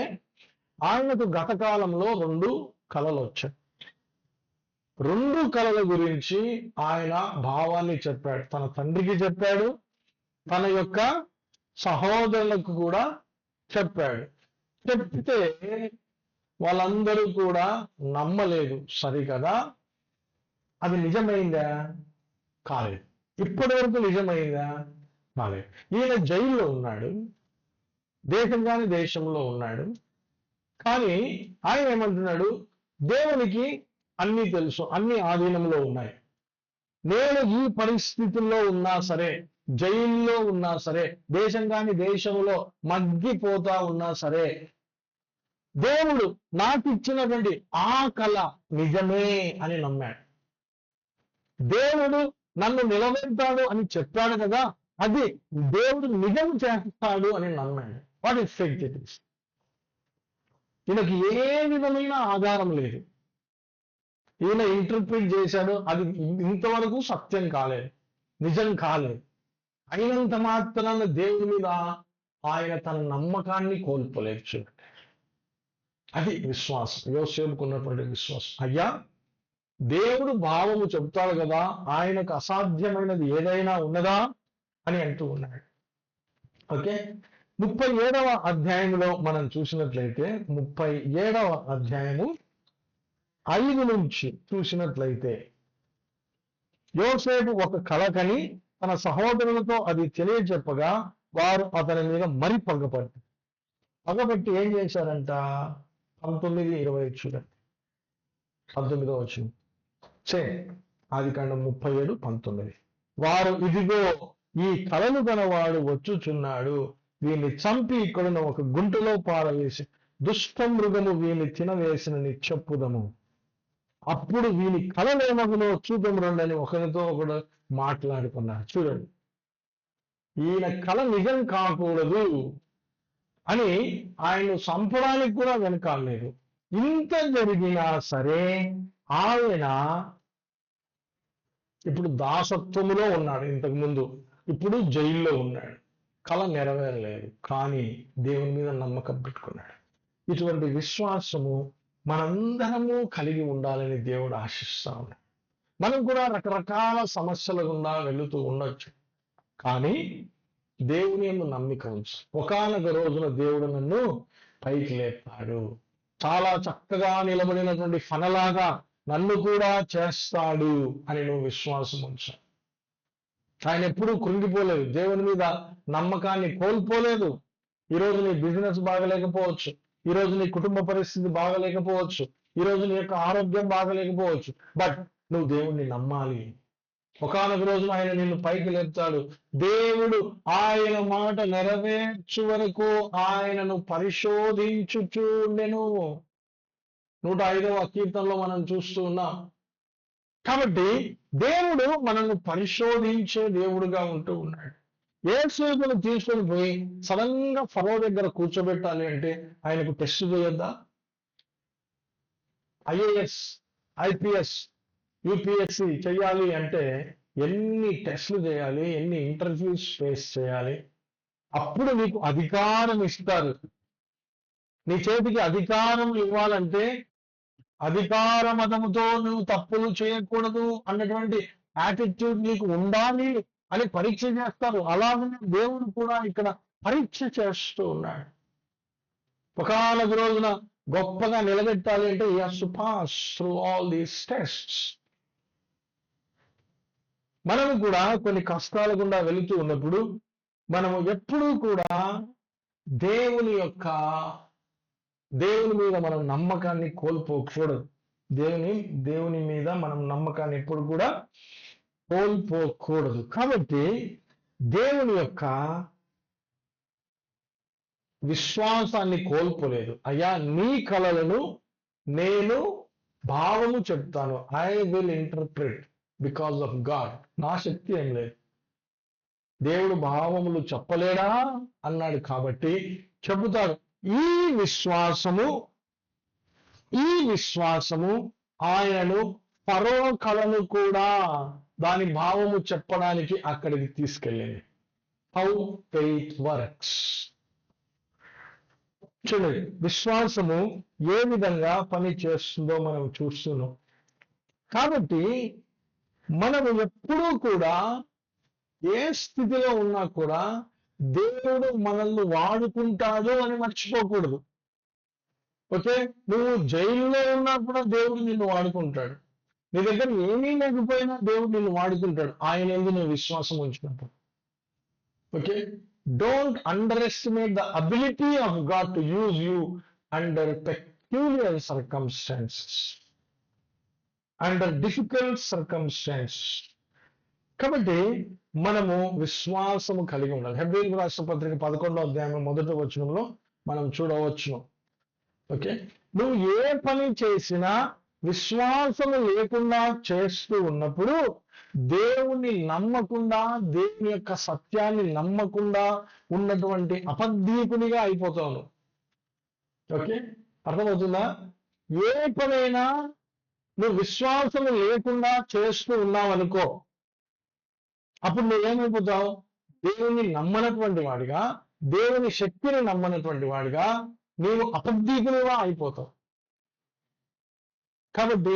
Speaker 1: ఆయనకు గత కాలంలో 2 కళలు వచ్చాయి. 2 కళల గురించి ఆయన భావాన్ని చెప్పాడు. తన తండ్రికి చెప్పాడు, తన యొక్క సహోదరులకు కూడా చెప్పాడు. చెప్తే వాళ్ళందరూ కూడా నమ్మలేదు. సరికదా, అది నిజమైందా? కాలేదు. ఇప్పటి వరకు నిజమైందా? కాలేదు. ఈయన జైల్లో ఉన్నాడు, దేశం కాని దేశంలో ఉన్నాడు. కానీ ఆయన ఏమంటున్నాడు? దేవునికి అన్నీ తెలుసు, అన్ని ఆధీనంలో ఉన్నాయి. నేను ఈ పరిస్థితుల్లో ఉన్నా సరే, జైల్లో ఉన్నా సరే, దేశం కాని దేశంలో మగ్గిపోతా ఉన్నా సరే, దేవుడు నాకు ఇచ్చినటువంటి ఆ కళ నిజమే అని నమ్మాడు. దేవుడు నన్ను నిలబెడతాడు అని చెప్పాడు కదా, అది దేవుడు నిజం చేస్తాడు అని నమ్మాడు. What is faith? It is. ఈయనకి ఏ విధమైన ఆధారం లేదు. ఈయన ఇంటర్ప్రిట్ చేశాడు, అది ఇంతవరకు సత్యం కాలేదు, నిజం కాలేదు. అయినంత మాత్రాన దేవుని మీద ఆయన తన నమ్మకాన్ని కోల్పోలేదు. చూడండి, అది విశ్వాసం, యోసేపుకున్నటువంటి విశ్వాసం. అయ్యా, దేవుడు భావము చెప్తాడు కదా, ఆయనకు అసాధ్యమైనది ఏదైనా ఉన్నదా అని అంటూ ఉన్నాడు. ఓకే, 37వ అధ్యాయంలో మనం చూసినట్లయితే, 37వ అధ్యాయము 5 నుంచి చూసినట్లయితే, యోసేపు ఒక కల కని తన సహోదరులతో అది తెలియజెప్పగా వారు అతని మీద మరి పగబట్టి ఏం చేశారంట? 19-20 చూడండి, 19వ వచనం. ఆదికాండం 37:19. వారు, ఇదిగో ఈ కలను గలవాడు వచ్చుచున్నాడు, వీని చంపి ఇక్కడున్న ఒక గుంటలో పారవేసి దుష్ట మృగము వీని తినవేసినని చెప్పుదము. అప్పుడు వీని కలలేమగునో చూద్దాం రండని ఒకరితో ఒకడు మాట్లాడుకున్నారు. చూడండి, ఈయన కళ నిజం కాకూడదు అని ఆయన చంపడానికి కూడా వెనకాలేదు. ఇంత జరిగినా సరే ఆయన ఇప్పుడు దాసత్వములో ఉన్నాడు. ఇంతకు ముందు, ఇప్పుడు జైల్లో ఉన్నాడు. కళ నెరవేరలేదు, కానీ దేవుని మీద నమ్మకం పెట్టుకున్నాడు. ఇటువంటి విశ్వాసము మనందరము కలిగి ఉండాలని దేవుడు ఆశిస్తా ఉన్నాడు. మనం కూడా రకరకాల సమస్యల గుండా వెళుతూ ఉండొచ్చు, కానీ దేవుని యందు నమ్మిక ఉంచు. ఒకానొక రోజున దేవుడు నన్ను పైకి లేపాడు, చాలా చక్కగా నిలబడినటువంటి ఫనలాగా నన్ను కూడా చేస్తాడు అని నువ్వు విశ్వాసం ఉంచు. ఆయన ఎప్పుడూ కృంగిపోలేదు, దేవుని మీద నమ్మకాన్ని కోల్పోలేదు. ఈరోజు నీ బిజినెస్ బాగలేకపోవచ్చు, ఈరోజు నీ కుటుంబ పరిస్థితి బాగలేకపోవచ్చు, ఈరోజు నీ యొక్క ఆరోగ్యం బాగలేకపోవచ్చు, బట్ నువ్వు దేవుణ్ణి నమ్మాలి. ఒకానొక రోజున ఆయన నిన్ను పైకి లేపుతాడు. దేవుడు ఆయన మాట నెరవేర్చు వరకు ఆయనను పరిశోధించుచూ ఉండెను. 105వ కీర్తనలో మనం చూస్తూ ఉన్నాం. కాబట్టి దేవుడు మనల్ని పరిశోధించే దేవుడుగా ఉంటూ ఉన్నాడు. యేసేపును తీసుకొని పోయి సడన్ గా ఫరో దగ్గర కూర్చోబెట్టాలి అంటే ఆయనకు టెస్ట్ చేయొద్దా? ఐఏఎస్, ఐపీఎస్, యూపీఎస్సి చేయాలి అంటే ఎన్ని టెస్టులు చేయాలి, ఎన్ని ఇంటర్వ్యూస్ ఫేస్ చేయాలి. అప్పుడు నీకు అధికారం ఇస్తారు. నీ చేతికి అధికారం ఇవ్వాలంటే అధికార మతముతో నువ్వు తప్పులు చేయకూడదు అన్నటువంటి యాటిట్యూడ్ నీకు ఉండాలి అని పరీక్ష చేస్తారు. అలాగనే దేవుడు కూడా ఇక్కడ పరీక్ష చేస్తూ ఉన్నాడు. ఒకానొక రోజున గొప్పగా నిలబెట్టాలి అంటే you have to pass through all these tests. మనము కూడా కొన్ని కష్టాల గుండా వెళుతూ ఉన్నప్పుడు మనము ఎప్పుడూ కూడా దేవుని మీద మనం నమ్మకాన్ని కోల్పోకూడదు. దేవుని మీద మనం నమ్మకాన్ని ఎప్పుడు కూడా కోల్పోకూడదు. కాబట్టి దేవుని యొక్క విశ్వాసాన్ని కోల్పోలేదు. అయ్యా, నీ కలలను నేను భావము చెప్తాను, I will interpret because of God. నా శక్తి ఏం లేదు, దేవుడు భావములు చెప్పలేడా అన్నాడు కాబట్టి చెబుతాడు. ఈ విశ్వాసము ఆయనను ఫరో కళను కూడా దాని భావము చెప్పడానికి అక్కడికి తీసుకెళ్ళింది. How faith works. చూడండి, విశ్వాసము ఏ విధంగా పని చేస్తుందో మనం చూస్తున్నాం. కాబట్టి మనము ఎప్పుడూ కూడా ఏ స్థితిలో ఉన్నా కూడా దేవుడు మనల్ని వాడుకుంటాడు అని మర్చిపోకూడదు. ఓకే, నువ్వు జైల్లో ఉన్నా కూడా దేవుడు నిన్ను వాడుకుంటాడు. నీ దగ్గర ఏమీ లేకపోయినా దేవుడు నిన్ను వాడుకుంటాడు, ఆయన యందు నువ్వు విశ్వాసం ఉంచినప్పుడు. Okay, don't under estimate the ability of God to use you under peculiar circumstances, under difficult circumstances. కాబట్టి మనము విశ్వాసము కలిగి ఉండాలి. హెబ్రీయులకు రాసిన పత్రిక 11వ అధ్యాయం 1వ వచనంలో మనం చూడవచ్చును. ఓకే, నువ్వు ఏ పని చేసినా విశ్వాసము లేకుండా చేస్తూ ఉన్నప్పుడు దేవుణ్ణి నమ్మకుండా, దేవుని యొక్క సత్యాన్ని నమ్మకుండా ఉన్నటువంటి అబద్ధీకునిగా అయిపోతావు. ఓకే, అర్థమవుతుందా? ఏ పనైనా నువ్వు విశ్వాసము లేకుండా చేస్తూ ఉన్నావనుకో, అప్పుడు నువ్వేమైపోతావు? దేవుని నమ్మనటువంటి వాడిగా, దేవుని శక్తిని నమ్మనటువంటి వాడిగా నీవు అబద్ధీకునిగా అయిపోతావు. కాబట్టి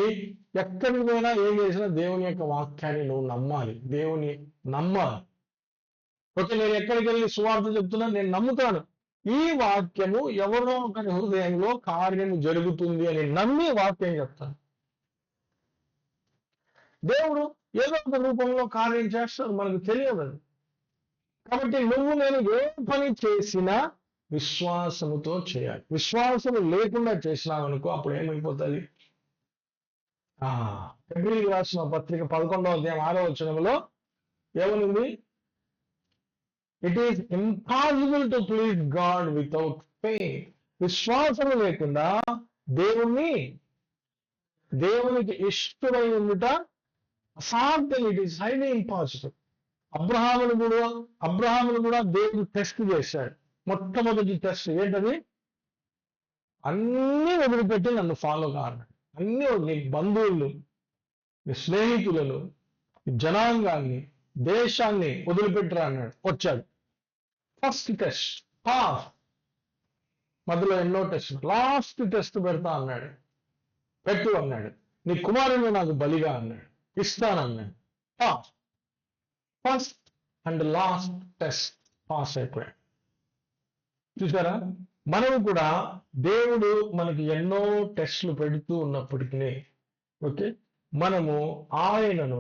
Speaker 1: ఎక్కడికి పోయినా ఏం చేసినా దేవుని యొక్క వాక్యాన్ని నువ్వు నమ్మాలి, దేవుని నమ్మాలి. ఓకే, నేను ఎక్కడికి వెళ్ళి సువార్త చెప్తున్నా, నేను నమ్ముతాను ఈ వాక్యము ఎవరో ఒకరి హృదయంలో కార్యము జరుగుతుంది అని నమ్మి వాక్యం చెప్తాను. దేవుడు ఏదో ఒక రూపంలో కార్యం చేస్తాడు, మనకు తెలియదు. కాబట్టి నువ్వు నేను ఏ పని చేసినా విశ్వాసముతో చేయాలి. విశ్వాసము లేకుండా చేసినావనుకో, అప్పుడు ఏమైపోతుంది? హెబ్రీయులకు రాసిన పత్రిక 11వ అధ్యాయం 6వ వచనంలో ఏమనుంది? It is impossible to please God without faith. విశ్వాసము లేకుండా దేవునికి ఇష్టమై ఉండుట అసాధ్యం. It is highly impossible. అబ్రహామును కూడా దేవుడు టెస్ట్ చేశాడు. మొట్టమొదటి టెస్ట్ ఏంటది? అన్నీ వదిలిపెట్టి నన్ను ఫాలో కావాలి, అన్ని నీ బంధువులు, నీ స్నేహితులను, జనాంగాన్ని, దేశాన్ని వదిలిపెట్టరా అన్నాడు. వచ్చాడు. First test pass. మధ్యలో ఎన్నో టెస్ట్, లాస్ట్ టెస్ట్ పెడతా అన్నాడు. పెట్టు అన్నాడు. నీ కుమారుని నాకు బలిగా అన్నాడు. ఇస్తానన్నాడు. Pass. First and last test pass అయిపోయాడు. చూసారా? మనము కూడా దేవుడు మనకి ఎన్నో టెస్టులు పెడుతూ ఉన్నప్పటికీ, ఓకే, మనము ఆయనను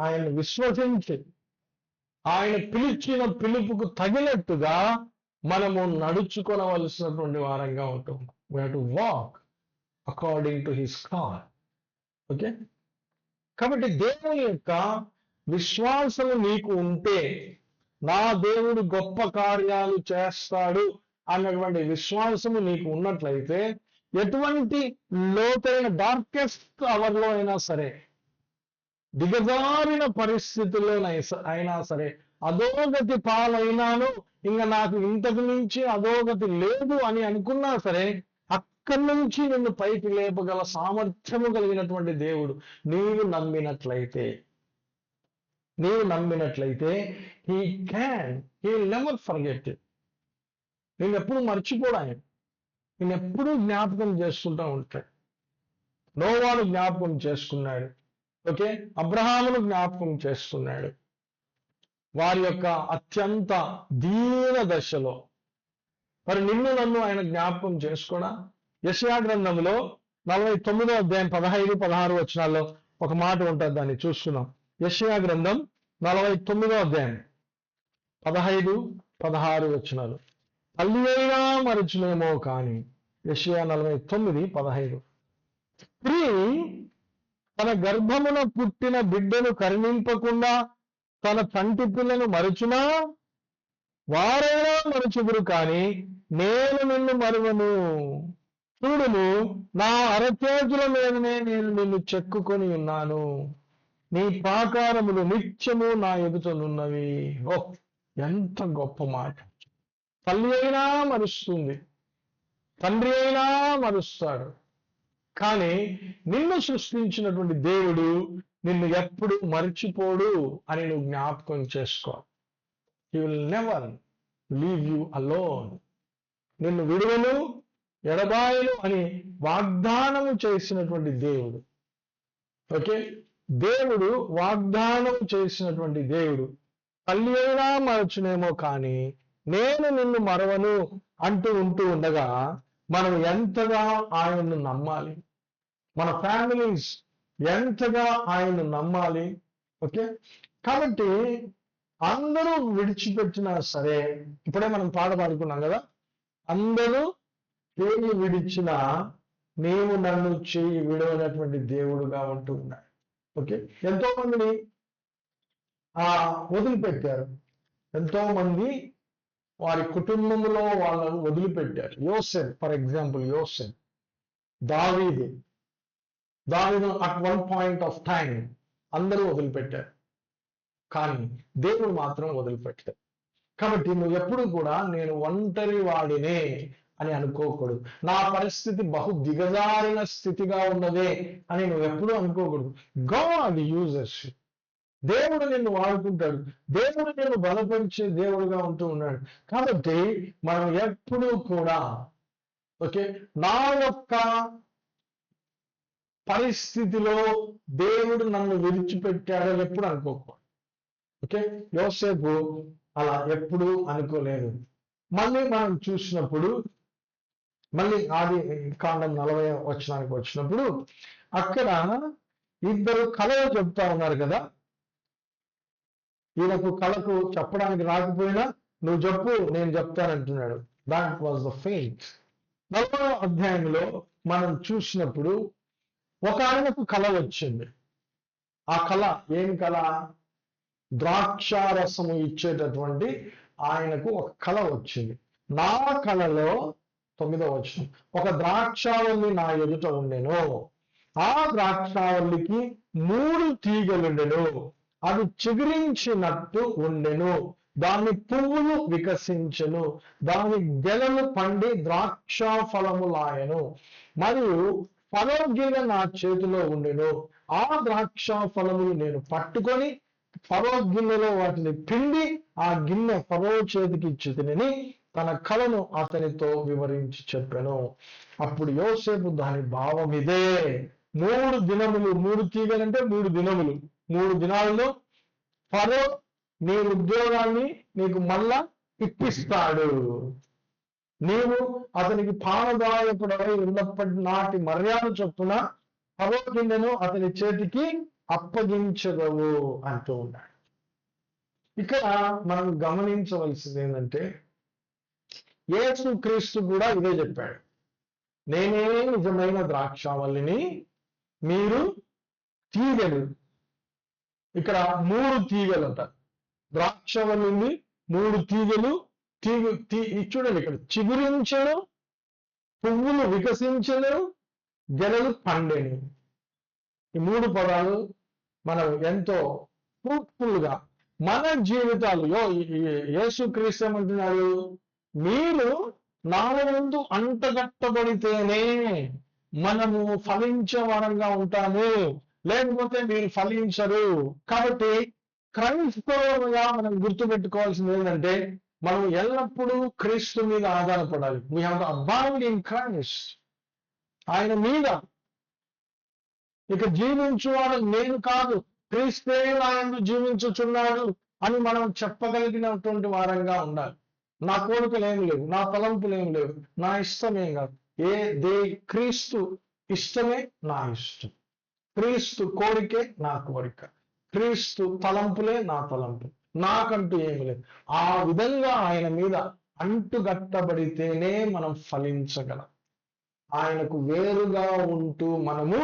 Speaker 1: ఆయన్ని విశ్వసించి ఆయన పిలిచిన పిలుపుకు తగినట్టుగా మనము నడుచుకోవలసినటువంటి వారంగా ఉంటాం. We have to walk according to his call. Okay, కాబట్టి దేవుని యొక్క విశ్వాసము నీకు ఉంటే, నా దేవుడు గొప్ప కార్యాలు చేస్తాడు అన్నటువంటి విశ్వాసము నీకు ఉన్నట్లయితే, ఎటువంటి లోతైన డార్కెస్ట్ అవర్లో అయినా సరే, దిగజారిన పరిస్థితుల్లో అయినా సరే, అధోగతి పాలైనాను, ఇంకా నాకు ఇంతకు మించి అధోగతి లేదు అని అనుకున్నా సరే, అక్కడి నుంచి నిన్ను పైకి లేపగల సామర్థ్యము కలిగినటువంటి దేవుడు నీవు నమ్మినట్లయితే he will never forget it. నిన్నెప్పుడు మర్చిపోడు ఆయన, నిన్నెప్పుడు జ్ఞాపకం చేసుకుంటూ ఉంటాడు. నోవాను జ్ఞాపకం చేసుకున్నాడు. ఓకే, అబ్రహామును జ్ఞాపకం చేసుకున్నాడు. వారి యొక్క అత్యంత దీన దశలో మరి నిన్ను నన్ను ఆయన జ్ఞాపకం చేసుకోడా? యెషయా గ్రంథంలో 49వ అధ్యాయం 15-16 వచనాల్లో ఒక మాట ఉంటుంది, దాన్ని చూసుకున్నాం. యెషయా గ్రంథం 49వ అధ్యాయం 15-16 వచనాలు. తల్లి అయినా మరచునేమో కానీ, యెషయా 49:15, స్త్రీ తన గర్భమున పుట్టిన బిడ్డను కరుణింపకుండా తన తంటి పిల్లను మరచునా? వారైనా మరచుదురు కానీ నేను నిన్ను మరువను. చూడును, నా అరచేతుల మీదనే నేను నిన్ను చెక్కుకొని ఉన్నాను, నీ ప్రాకారములు నిత్యము నా ఎదుటనున్నవి. ఓ, ఎంత గొప్ప మాట! తల్లి అయినా మరుస్తుంది, తండ్రి అయినా మరుస్తాడు, కానీ నిన్ను సృష్టించినటువంటి దేవుడు నిన్ను ఎప్పుడు మర్చిపోడు అని నువ్వు జ్ఞాపకం చేసుకో. He will never leave you alone. నిన్ను విడువను ఎడబాయను అని వాగ్దానము చేసినటువంటి దేవుడు. ఓకే, దేవుడు వాగ్దానం చేసినటువంటి దేవుడు. తల్లి అయినా మరచునేమో కానీ నేను నిన్ను మరవను ఉంటూ ఉండగా మనం ఎంతగా ఆయన్ను నమ్మాలి, మన ఫ్యామిలీస్ ఎంతగా ఆయన్ను నమ్మాలి. ఓకే, కాబట్టి అందరూ విడిచిపెట్టినా సరే, ఇప్పుడే మనం పాట పాడుకున్నాం కదా, అందరూ చేయి విడిచిన నీవు నన్ను చేయి విడవనటువంటి దేవుడుగా ఉంటూ ఉన్నాడు. ఓకే, ఎంతో మందిని వదిలిపెట్టారు, ఎంతో మంది వారి కుటుంబంలో వాళ్ళను వదిలిపెట్టారు. యోసేపు, ఫర్ ఎగ్జాంపుల్, యోసేపు, దావీదు at one point of time అందరూ వదిలిపెట్టారు, కానీ దేవుడు మాత్రం వదిలిపెట్టారు. కాబట్టి నువ్వు ఎప్పుడు కూడా నేను ఒంటరి వాడినే అని అనుకోకూడదు, నా పరిస్థితి బహు దిగజారిన స్థితిగా ఉన్నదే అని నువ్వు ఎప్పుడూ అనుకోకూడదు. గాడ్ యూజెస్, దేవుడు నిన్ను వాడుకుంటాడు, దేవుడు నిన్ను బలపరిచే దేవుడుగా ఉంటూ ఉన్నాడు. కాబట్టి మనం ఎప్పుడూ కూడా ఓకే, నా యొక్క పరిస్థితిలో దేవుడు నన్ను విడిచిపెట్టాడో ఎప్పుడు అనుకోకూడదు. ఓకే, యోసేపు అలా ఎప్పుడూ అనుకోలేదు. మళ్ళీ మనం చూసినప్పుడు, మళ్ళీ ఆది కాండం 40వ వచనానికి వచ్చినప్పుడు అక్కడ ఇద్దరు కళలు చెప్తా ఉన్నారు కదా, ఈయనకు కళకు చెప్పడానికి రాకపోయినా నువ్వు చెప్పు నేను చెప్తానంటున్నాడు. That was the faith. 40వ అధ్యాయంలో మనం చూసినప్పుడు ఒక ఆయనకు కళ వచ్చింది. ఆ కళ ఏమి కళ? ద్రాక్షారసము ఇచ్చేటటువంటి ఆయనకు ఒక కళ వచ్చింది. నా కళలో 9వ వచనం, ఒక ద్రాక్షావల్లి నా ఎదుట ఉండెను, ఆ ద్రాక్షావల్లికి 3 తీగలుండెను, అది చిగురించినట్టు ఉండెను, దాని పువ్వులు వికసించెను, దాని గెలలు పండి ద్రాక్ష ఫలములాయను, మరియు ఫరోగిన్నె నా చేతిలో ఉండెను, ఆ ద్రాక్ష ఫలములు నేను పట్టుకొని ఫరో గిన్నెలో వాటిని పిండి ఆ గిన్నె ఫరో చేతికి ఇచ్చి తినని తన కళను అతనితో వివరించి చెప్పాను. అప్పుడు యోసేపు దాని భావం ఇదే, 3 దినములు, 3 తీగలంటే 3 దినములు, 3 దినాల్లో ఫరో నీ ఉద్యోగాన్ని నీకు మళ్ళా ఇప్పిస్తాడు, నీవు అతనికి పానదాయకుడవై ఉన్నప్పటి నాటి మర్యాద చొప్పున ఫరో గిన్నెను అతని చేతికి అప్పగించదవు అంటూ ఉన్నాడు. ఇక్కడ మనం గమనించవలసింది ఏంటంటే యేసు క్రీస్తు కూడా ఇదే చెప్పాడు, నేనే నిజమైన ద్రాక్షావల్లిని, మీరు తీగలు. ఇక్కడ 3 తీగలు అంట, ద్రాక్షావల్లి 3 తీగలు, చూడండి ఇక్కడ చిగురించెను, పువ్వులు వికసించెను, గెలలు పండెను. ఈ 3 పదాలు మనం ఎంతో ఫ్రూట్ఫుల్ గా మన జీవితాలు. యేసుక్రీస్తు ఏమంటున్నాడు, మీరు నా యందు అంటగట్టబడితేనే మనము ఫలించే వారంగా ఉంటాము, లేకపోతే మీరు ఫలించరు. కాబట్టి క్రైస్తవులుగా మనం గుర్తుపెట్టుకోవాల్సింది ఏంటంటే మనం ఎల్లప్పుడూ క్రీస్తు మీద ఆధారపడాలి. We have to abide in Christ, ఆయన మీద. ఇక జీవించువాడు నేను కాదు, క్రీస్తే నా యందు జీవించుచున్నాడు అని మనం చెప్పగలిగినటువంటి వారంగా ఉండాలి. నా కోరికలు ఏమి లేవు, నా తలంపులు ఏమి లేవు, నా ఇష్టమేం కాదు, క్రీస్తు ఇష్టమే నా ఇష్టం, క్రీస్తు కోరికే నా కోరిక, క్రీస్తు తలంపులే నా తలంపు, నాకంటూ ఏమి లేదు. ఆ విధంగా ఆయన మీద అంటుగట్టబడితేనే మనం ఫలించగలం. ఆయనకు వేరుగా ఉంటూ మనము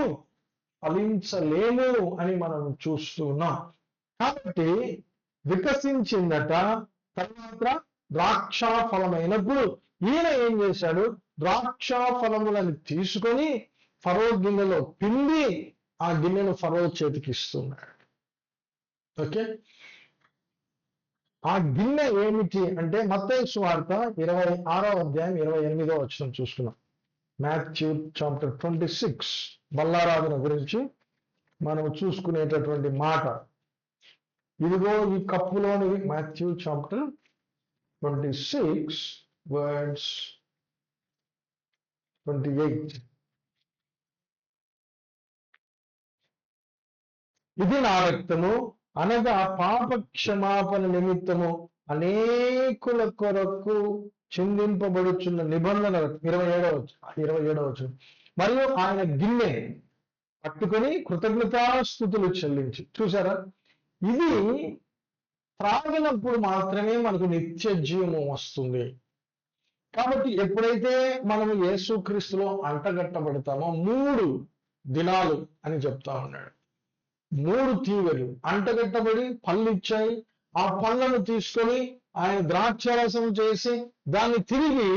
Speaker 1: ఫలించలేము అని మనం చూస్తూ ఉన్నాం. కాబట్టి వికసించిందట, తర్వాత ద్రాక్ష ఫలమైనప్పుడు ఈయన ఏం చేశాడు, ద్రాక్ష ఫలములను తీసుకొని ఫరో గిన్నెలో పిండి ఆ గిన్నెను ఫరో చేతికి ఇస్తున్నాడు. ఓకే, ఆ గిన్నె ఏమిటి అంటే మత్తయి సువార్త 26వ అధ్యాయం 28వ వచనం చూసుకున్నాం. మాథ్యూ చాప్టర్ 26 బల్లారాధన గురించి మనం చూసుకునేటటువంటి మాట. ఇదిగో ఈ కప్పులోని, మాథ్యూ చాప్టర్ 26 వర్డ్స్ 28. ఇది నా రక్తము అనగా పాప క్షమాపణ నిమిత్తము అనేకుల కొరకు చిందింపబడుచున్న నిబంధన. 27వ మరియు ఆయన గిన్నె పట్టుకొని కృతజ్ఞతాస్తుతులు చెల్లించి. చూసారా, ఇది త్రాగినప్పుడు మాత్రమే మనకు నిత్య జీవము వస్తుంది. కాబట్టి ఎప్పుడైతే మనము యేసుక్రీస్తులో అంటగట్టబడతామో 3 దినాలు అని చెప్తా ఉన్నాడు. 3 తీగలు అంటగట్టబడి పళ్ళు ఇచ్చాయి. ఆ పళ్ళను తీసుకొని ఆయన ద్రాక్షరసం చేసి దాన్ని తిరిగి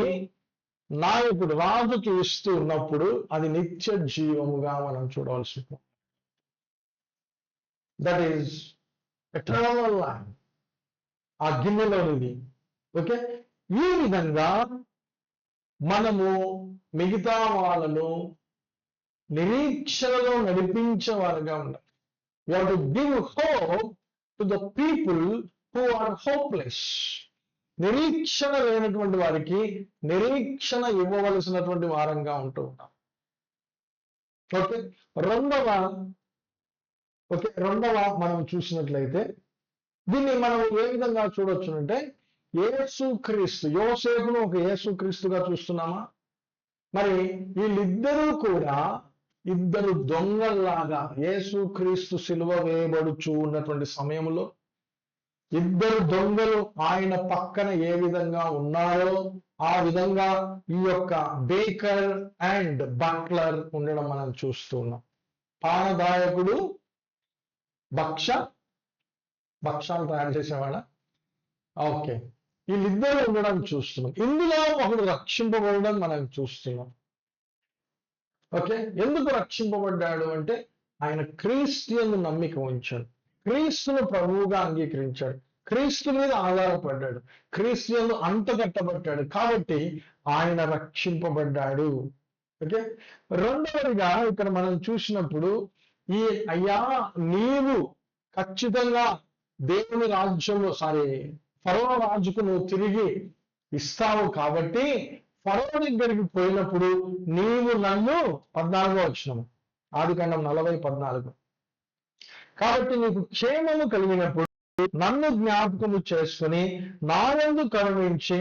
Speaker 1: నాయకుడు రాజుకి ఇస్తూ ఉన్నప్పుడు అది నిత్య జీవముగా మనం చూడవలసి ఉంటుంది. దట్ ఈస్ ఎటర్నల్ లైఫ్, ఆ గిన్నెలోనిది. ఓకే, ఈ విధంగా మనము మిగతా వాళ్ళను నిరీక్షణలో నడిపించేవారుగా ఉండాలి. We have to give hope to the people who are hopeless. నిరీక్షణ లేనటువంటి వారికి నిరీక్షణ ఇవ్వవలసినటువంటి వారంగా ఉంటూ ఉంటాం. ఓకే, రెండవ మనం చూసినట్లయితే దీన్ని మనం ఏ విధంగా చూడొచ్చు అంటే, యేసుక్రీస్తు, యోసేపును ఒక యేసుక్రీస్తుగా చూస్తున్నామా? మరి వీళ్ళిద్దరూ కూడా 2 దొంగల్లాగా యేసుక్రీస్తు సిలువ వేయబడుచు ఉన్నటువంటి సమయంలో 2 దొంగలు ఆయన పక్కన ఏ విధంగా ఉన్నారో ఆ విధంగా ఈ యొక్క బేకర్ అండ్ బట్లర్ ఉండడం మనం చూస్తూ ఉన్నాం. పానదాయకుడు భక్షాలు తయారు చేసేవాడ. ఓకే, వీళ్ళిద్దరూ ఉండడం చూస్తున్నాం. ఇందులో ఒకడు రక్షింపబడడం మనం చూస్తున్నాం. ఓకే, ఎందుకు రక్షింపబడ్డాడు అంటే ఆయన క్రీస్తును నమ్మిక ఉంచాడు, క్రీస్తును ప్రభువుగా అంగీకరించాడు, క్రీస్తు మీద ఆధారపడ్డాడు, క్రీస్తును అంటగట్టబడ్డాడు. కాబట్టి ఆయన రక్షింపబడ్డాడు. ఓకే, రెండవదిగా ఇక్కడ మనం చూసినప్పుడు అయ్యా నీవు ఖచ్చితంగా దేవుని రాజ్యంలో ఫరో రాజుకు నువ్వు తిరిగి ఇస్తావు కాబట్టి ఫరో దగ్గరికి పోయినప్పుడు నీవు నన్ను 14వ వచనం, ఆదికాండం 40:14, కాబట్టి నీకు క్షేమము కలిగినప్పుడు నన్ను జ్ఞాపకము చేసుకుని నాయందు కరుణించి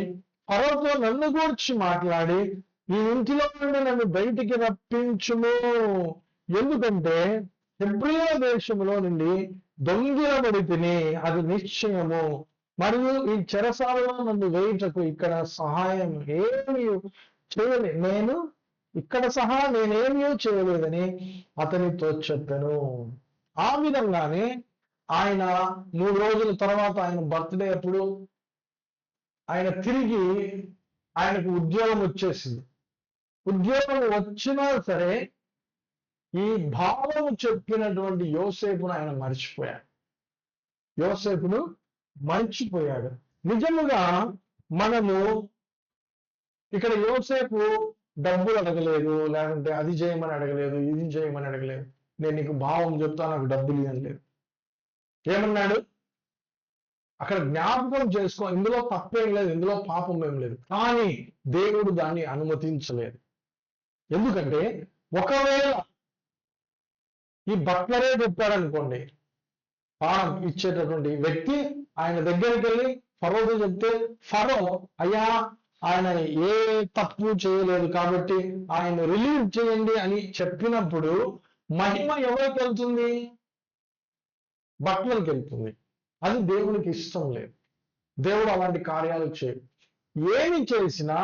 Speaker 1: ఫరోతో నన్ను గూర్చి మాట్లాడి ఈ ఇంటిలో నుండి నన్ను బయటికి రప్పించుము. ఎందుకంటే హెబ్రియా దేశంలో నుండి దొంగిలబడి తిని అది నిశ్చయము, మరియు ఈ చెరసాలలో నన్ను వేయుటకు ఇక్కడ సహాయం ఏమీ చేయలేదు, నేనేమీ చేయలేదని అతనితో చెప్పాను. ఆ విధంగానే ఆయన 3 రోజుల తర్వాత ఆయన బర్త్డే అప్పుడు ఆయన తిరిగి ఆయనకు ఉద్యోగం వచ్చేసింది. ఉద్యోగం వచ్చినా సరే ఈ భావము చెప్పినటువంటి యోసేపును ఆయన మర్చిపోయాడు. నిజముగా మనము ఇక్కడ యోసేపు డబ్బులు అడగలేదు, లేకుంటే అది చేయమని అడగలేదు, ఇది చేయమని అడగలేదు. నేను నీకు భావం చెప్తా, నాకు డబ్బులు ఇవ్వలేదు. ఏమన్నాడు? అక్కడ జ్ఞాపకం చేసుకో, ఇందులో తప్పేం లేదు, ఇందులో పాపం ఏం లేదు. కానీ దేవుడు దాన్ని అనుమతించలేదు. ఎందుకంటే ఒకవేళ ఈ బట్లరే చెప్పాడనుకోండి, పానం ఇచ్చేటటువంటి వ్యక్తి ఆయన దగ్గరికి వెళ్ళి ఫరోతో చెప్తే, ఫరో అయ్యా ఆయన ఏ తప్పు చేయలేదు కాబట్టి ఆయన రిలీవ్ చేయండి అని చెప్పినప్పుడు మహిమ ఎవరికి వెళ్తుంది? బట్లర్కి వెళ్తుంది. అది దేవునికి ఇష్టం లేదు. దేవుడు అలాంటి కార్యాలు చేయడు. ఏమి చేసినా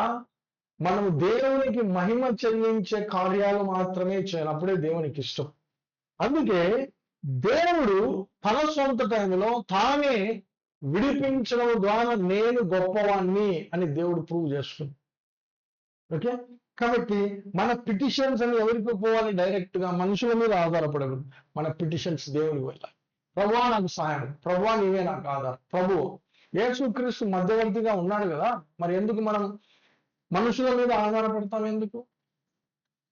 Speaker 1: మనము దేవునికి మహిమ చెల్లించే కార్యాలు మాత్రమే చేయాలి, అప్పుడే దేవునికి ఇష్టం. అందుకే దేవుడు తన సొంత టైంలో తానే విడిపించడం ద్వారా నేను గొప్పవాణ్ణి అని దేవుడు ప్రూవ్ చేస్తుంది. ఓకే, కాబట్టి మన పిటిషన్స్ అని ఎవరికి పోవాలి? డైరెక్ట్ గా మనుషుల మీద ఆధారపడకూడదు. మన పిటిషన్స్ దేవునికి వెళ్ళాలి. ప్రభువా నాకు సహాయం, ప్రభువా నీవే నాకు ఆధారం. ప్రభువు యేసుక్రీస్తు మధ్యవర్తిగా ఉన్నాడు కదా, మరి ఎందుకు మనం మనుషుల మీద ఆధారపడతాం? ఎందుకు?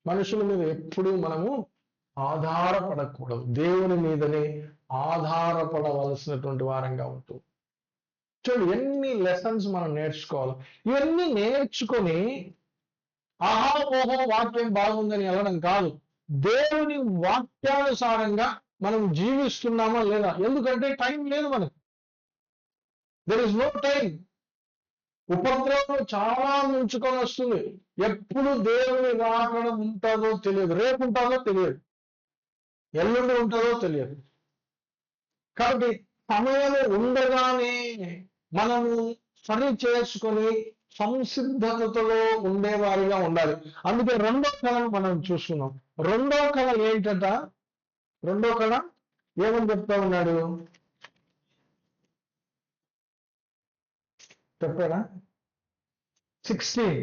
Speaker 1: మనుషుల మీద ఎప్పుడూ మనము ఆధారపడకూడదు, దేవుని మీదనే ఆధారపడవలసినటువంటి వారంగా ఉంటుంది. చూడు, ఎన్ని లెసన్స్ మనం నేర్చుకోవాలి. ఇవన్నీ నేర్చుకొని ఆహా ఓహో వాక్యం బాగుందని వెళ్ళడం కాదు, దేవుని వాక్యానుసారంగా మనం జీవిస్తున్నామా లేదా? ఎందుకంటే టైం లేదు మనకు. There is no time. ఉపద్రవం చాలా ముంచుకొని వస్తుంది. ఎప్పుడు దేవుని రాకడ ఉంటుందో తెలియదు. రేపు ఉంటుందో తెలియదు, ఎల్లుండి ఉంటుందో తెలియదు. కాబట్టి సమయం ఉండగానే మనము సరి చేసుకొని సంసిద్ధతలో ఉండేవారిగా ఉండాలి. అందుకే రెండో కళను మనం చూస్తున్నాం. రెండో కళ ఏంటట? రెండో కళ ఏమని చెప్తా ఉన్నాడు చెప్పాడా? 16.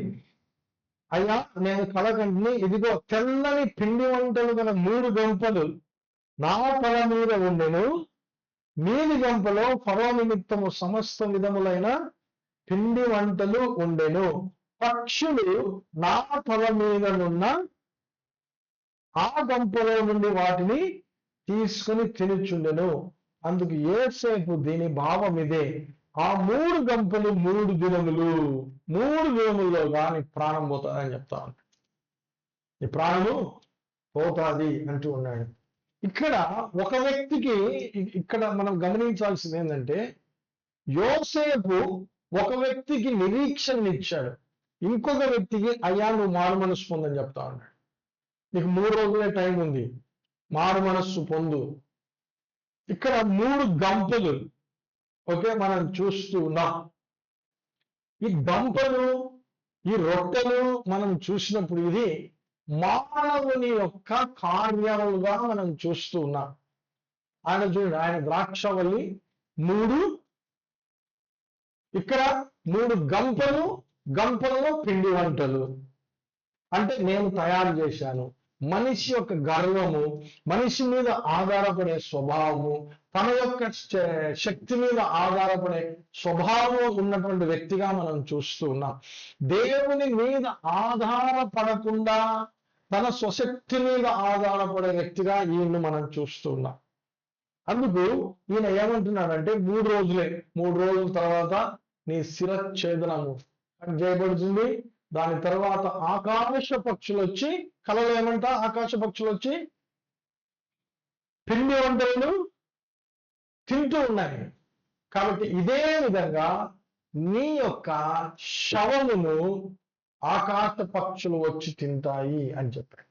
Speaker 1: అయ్యా నేను కళ కంటిని, ఇదిగో తెల్లని పిండి వంటలు గల 3 గంపలు నా తల మీద ఉండెను. మీది గంపలో ఫరో నిమిత్తము సమస్త విధములైన పిండి వంటలు ఉండెను. పక్షులు నా తల మీదనున్న ఆ గంపలో నుండి వాటిని తీసుకుని తినుచుండెను. అందుకు యోసేపు దీని భావం ఇదే, ఆ 3 గంపలు 3 దినములు, 3 దినముల్లో నీ ప్రాణం పోతుందని చెప్తా ఉన్నాడు. నీ ప్రాణము పోతాది అంటూ ఉన్నాడు. ఇక్కడ ఒక వ్యక్తికి, ఇక్కడ మనం గమనించాల్సింది ఏంటంటే, యోసేపు ఒక వ్యక్తికి నిరీక్షణ ఇచ్చాడు, ఇంకొక వ్యక్తికి అయ్యా నువ్వు మారు మనస్సు పొందని చెప్తా ఉన్నాడు. నీకు 3 రోజులే టైం ఉంది, మారు మనస్సు పొందు. ఇక్కడ 3 గంపలు ఓకే మనం చూస్తూ ఉన్నాం. ఈ గంపలు, ఈ రొట్టెలు మనం చూసినప్పుడు ఇది మానవుని యొక్క కార్యాలుగా మనం చూస్తూ ఉన్నాం. ఆయన చూడండి, ఆయన ద్రాక్షవల్లి 3, ఇక్కడ 3 గంపలు, గంపలలో పిండి వంటలు. అంటే నేను తయారు చేశాను. మనిషి యొక్క గర్వము, మనిషి మీద ఆధారపడే స్వభావము, తన యొక్క శక్తి మీద ఆధారపడే స్వభావం ఉన్నటువంటి వ్యక్తిగా మనం చూస్తూ ఉన్నాం. దేవుని మీద ఆధారపడకుండా తన స్వశక్తి మీద ఆధారపడే వ్యక్తిగా ఈయన్ని మనం చూస్తూ ఉన్నాం. అందుకు ఈయన ఏమంటున్నాడంటే 3 రోజులే, 3 రోజుల తర్వాత నీ శిరచ్ఛేదనము చేయబడుతుంది. దాని తర్వాత ఆకాశ పక్షులు వచ్చి, కలలో ఏమంటా ఆకాశ పక్షులు వచ్చి పిండి వంటలను తింటూ ఉన్నాయి. కాబట్టి ఇదే విధంగా నీ యొక్క శవమును ఆకాశ పక్షులు వచ్చి తింటాయి అని చెప్పాడు.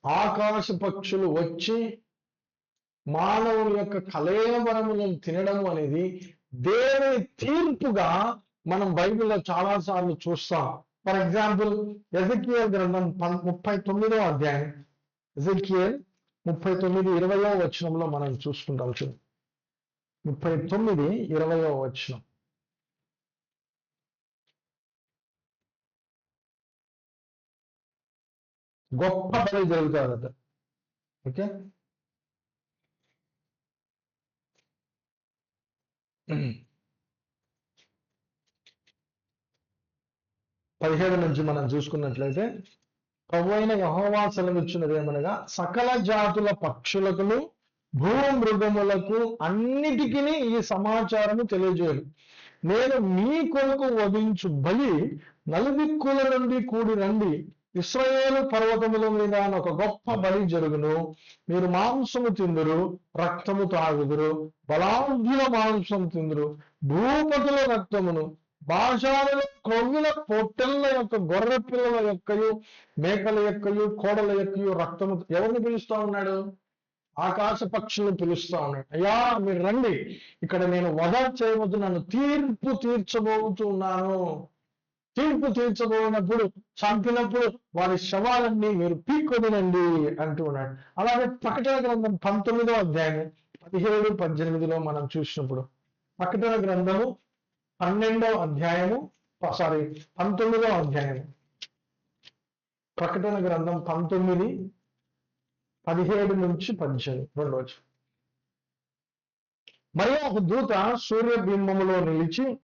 Speaker 1: ఆకాశ పక్షులు వచ్చి మానవుని యొక్క కళేబరములను తినడం అనేది దేవుని తీర్పుగా మనం బైబిల్లో చాలా సార్లు చూస్తాం. ఫర్ ఎగ్జాంపుల్ ఎజెకియల్ గ్రంథం 39వ అధ్యాయం, ఎజెకియల్ 39, 20వ వచనంలో మనం చూసుకుంటాం. 39, 20వ వచనం. గొప్ప బలి జరుగుతుందట. ఓకే, 17 నుంచి మనం చూసుకున్నట్లయితే, ప్రభువైన యెహోవా సెలవిచ్చినది ఏమనగా, సకల జాతుల పక్షులకును భూమృగములకు అన్నిటికీ ఈ సమాచారము తెలియజేయను. నేను మీ కొరకు వధించు బలి నలుదిక్కుల నుండి కూడి రండి. ఇశ్రాయేలు పర్వతముల మీద ఒక గొప్ప బలి జరుగును. మీరు మాంసము తిందురు, రక్తము తాగుదురు, బలాఢ్యుల మాంసం తిందురు, భూపతుల రక్తమును, భాషాలలో క్రొవ్వుల పొట్టెళ్ల యొక్క, గొర్రె పిల్లల యొక్కయు, మేకల యొక్కయు, కోడల యొక్కయు రక్తము. ఎవరిని పిలుస్తా ఉన్నాడు? ఆకాశ పక్షులను పిలుస్తా ఉన్నాడు. అయ్యా మీరు రండి, ఇక్కడ నేను వధ చేయబోతున్నాను, తీర్పు తీర్చబోతున్నాను. తీర్పు తీర్చబోయినప్పుడు, చంపినప్పుడు వారి శవాలన్నీ మీరు పీక్కొనండి అంటూ ఉన్నాడు. అలాగే ప్రకటన గ్రంథం 19వ అధ్యాయం 17, 18లో మనం చూసినప్పుడు, ప్రకటన గ్రంథము 19వ అధ్యాయము 19వ అధ్యాయము, ప్రకటన గ్రంథం 19, 17 నుంచి 18 రెండవచ్చు. మరియు ఒక దూత సూర్యబింబములో నిలిచి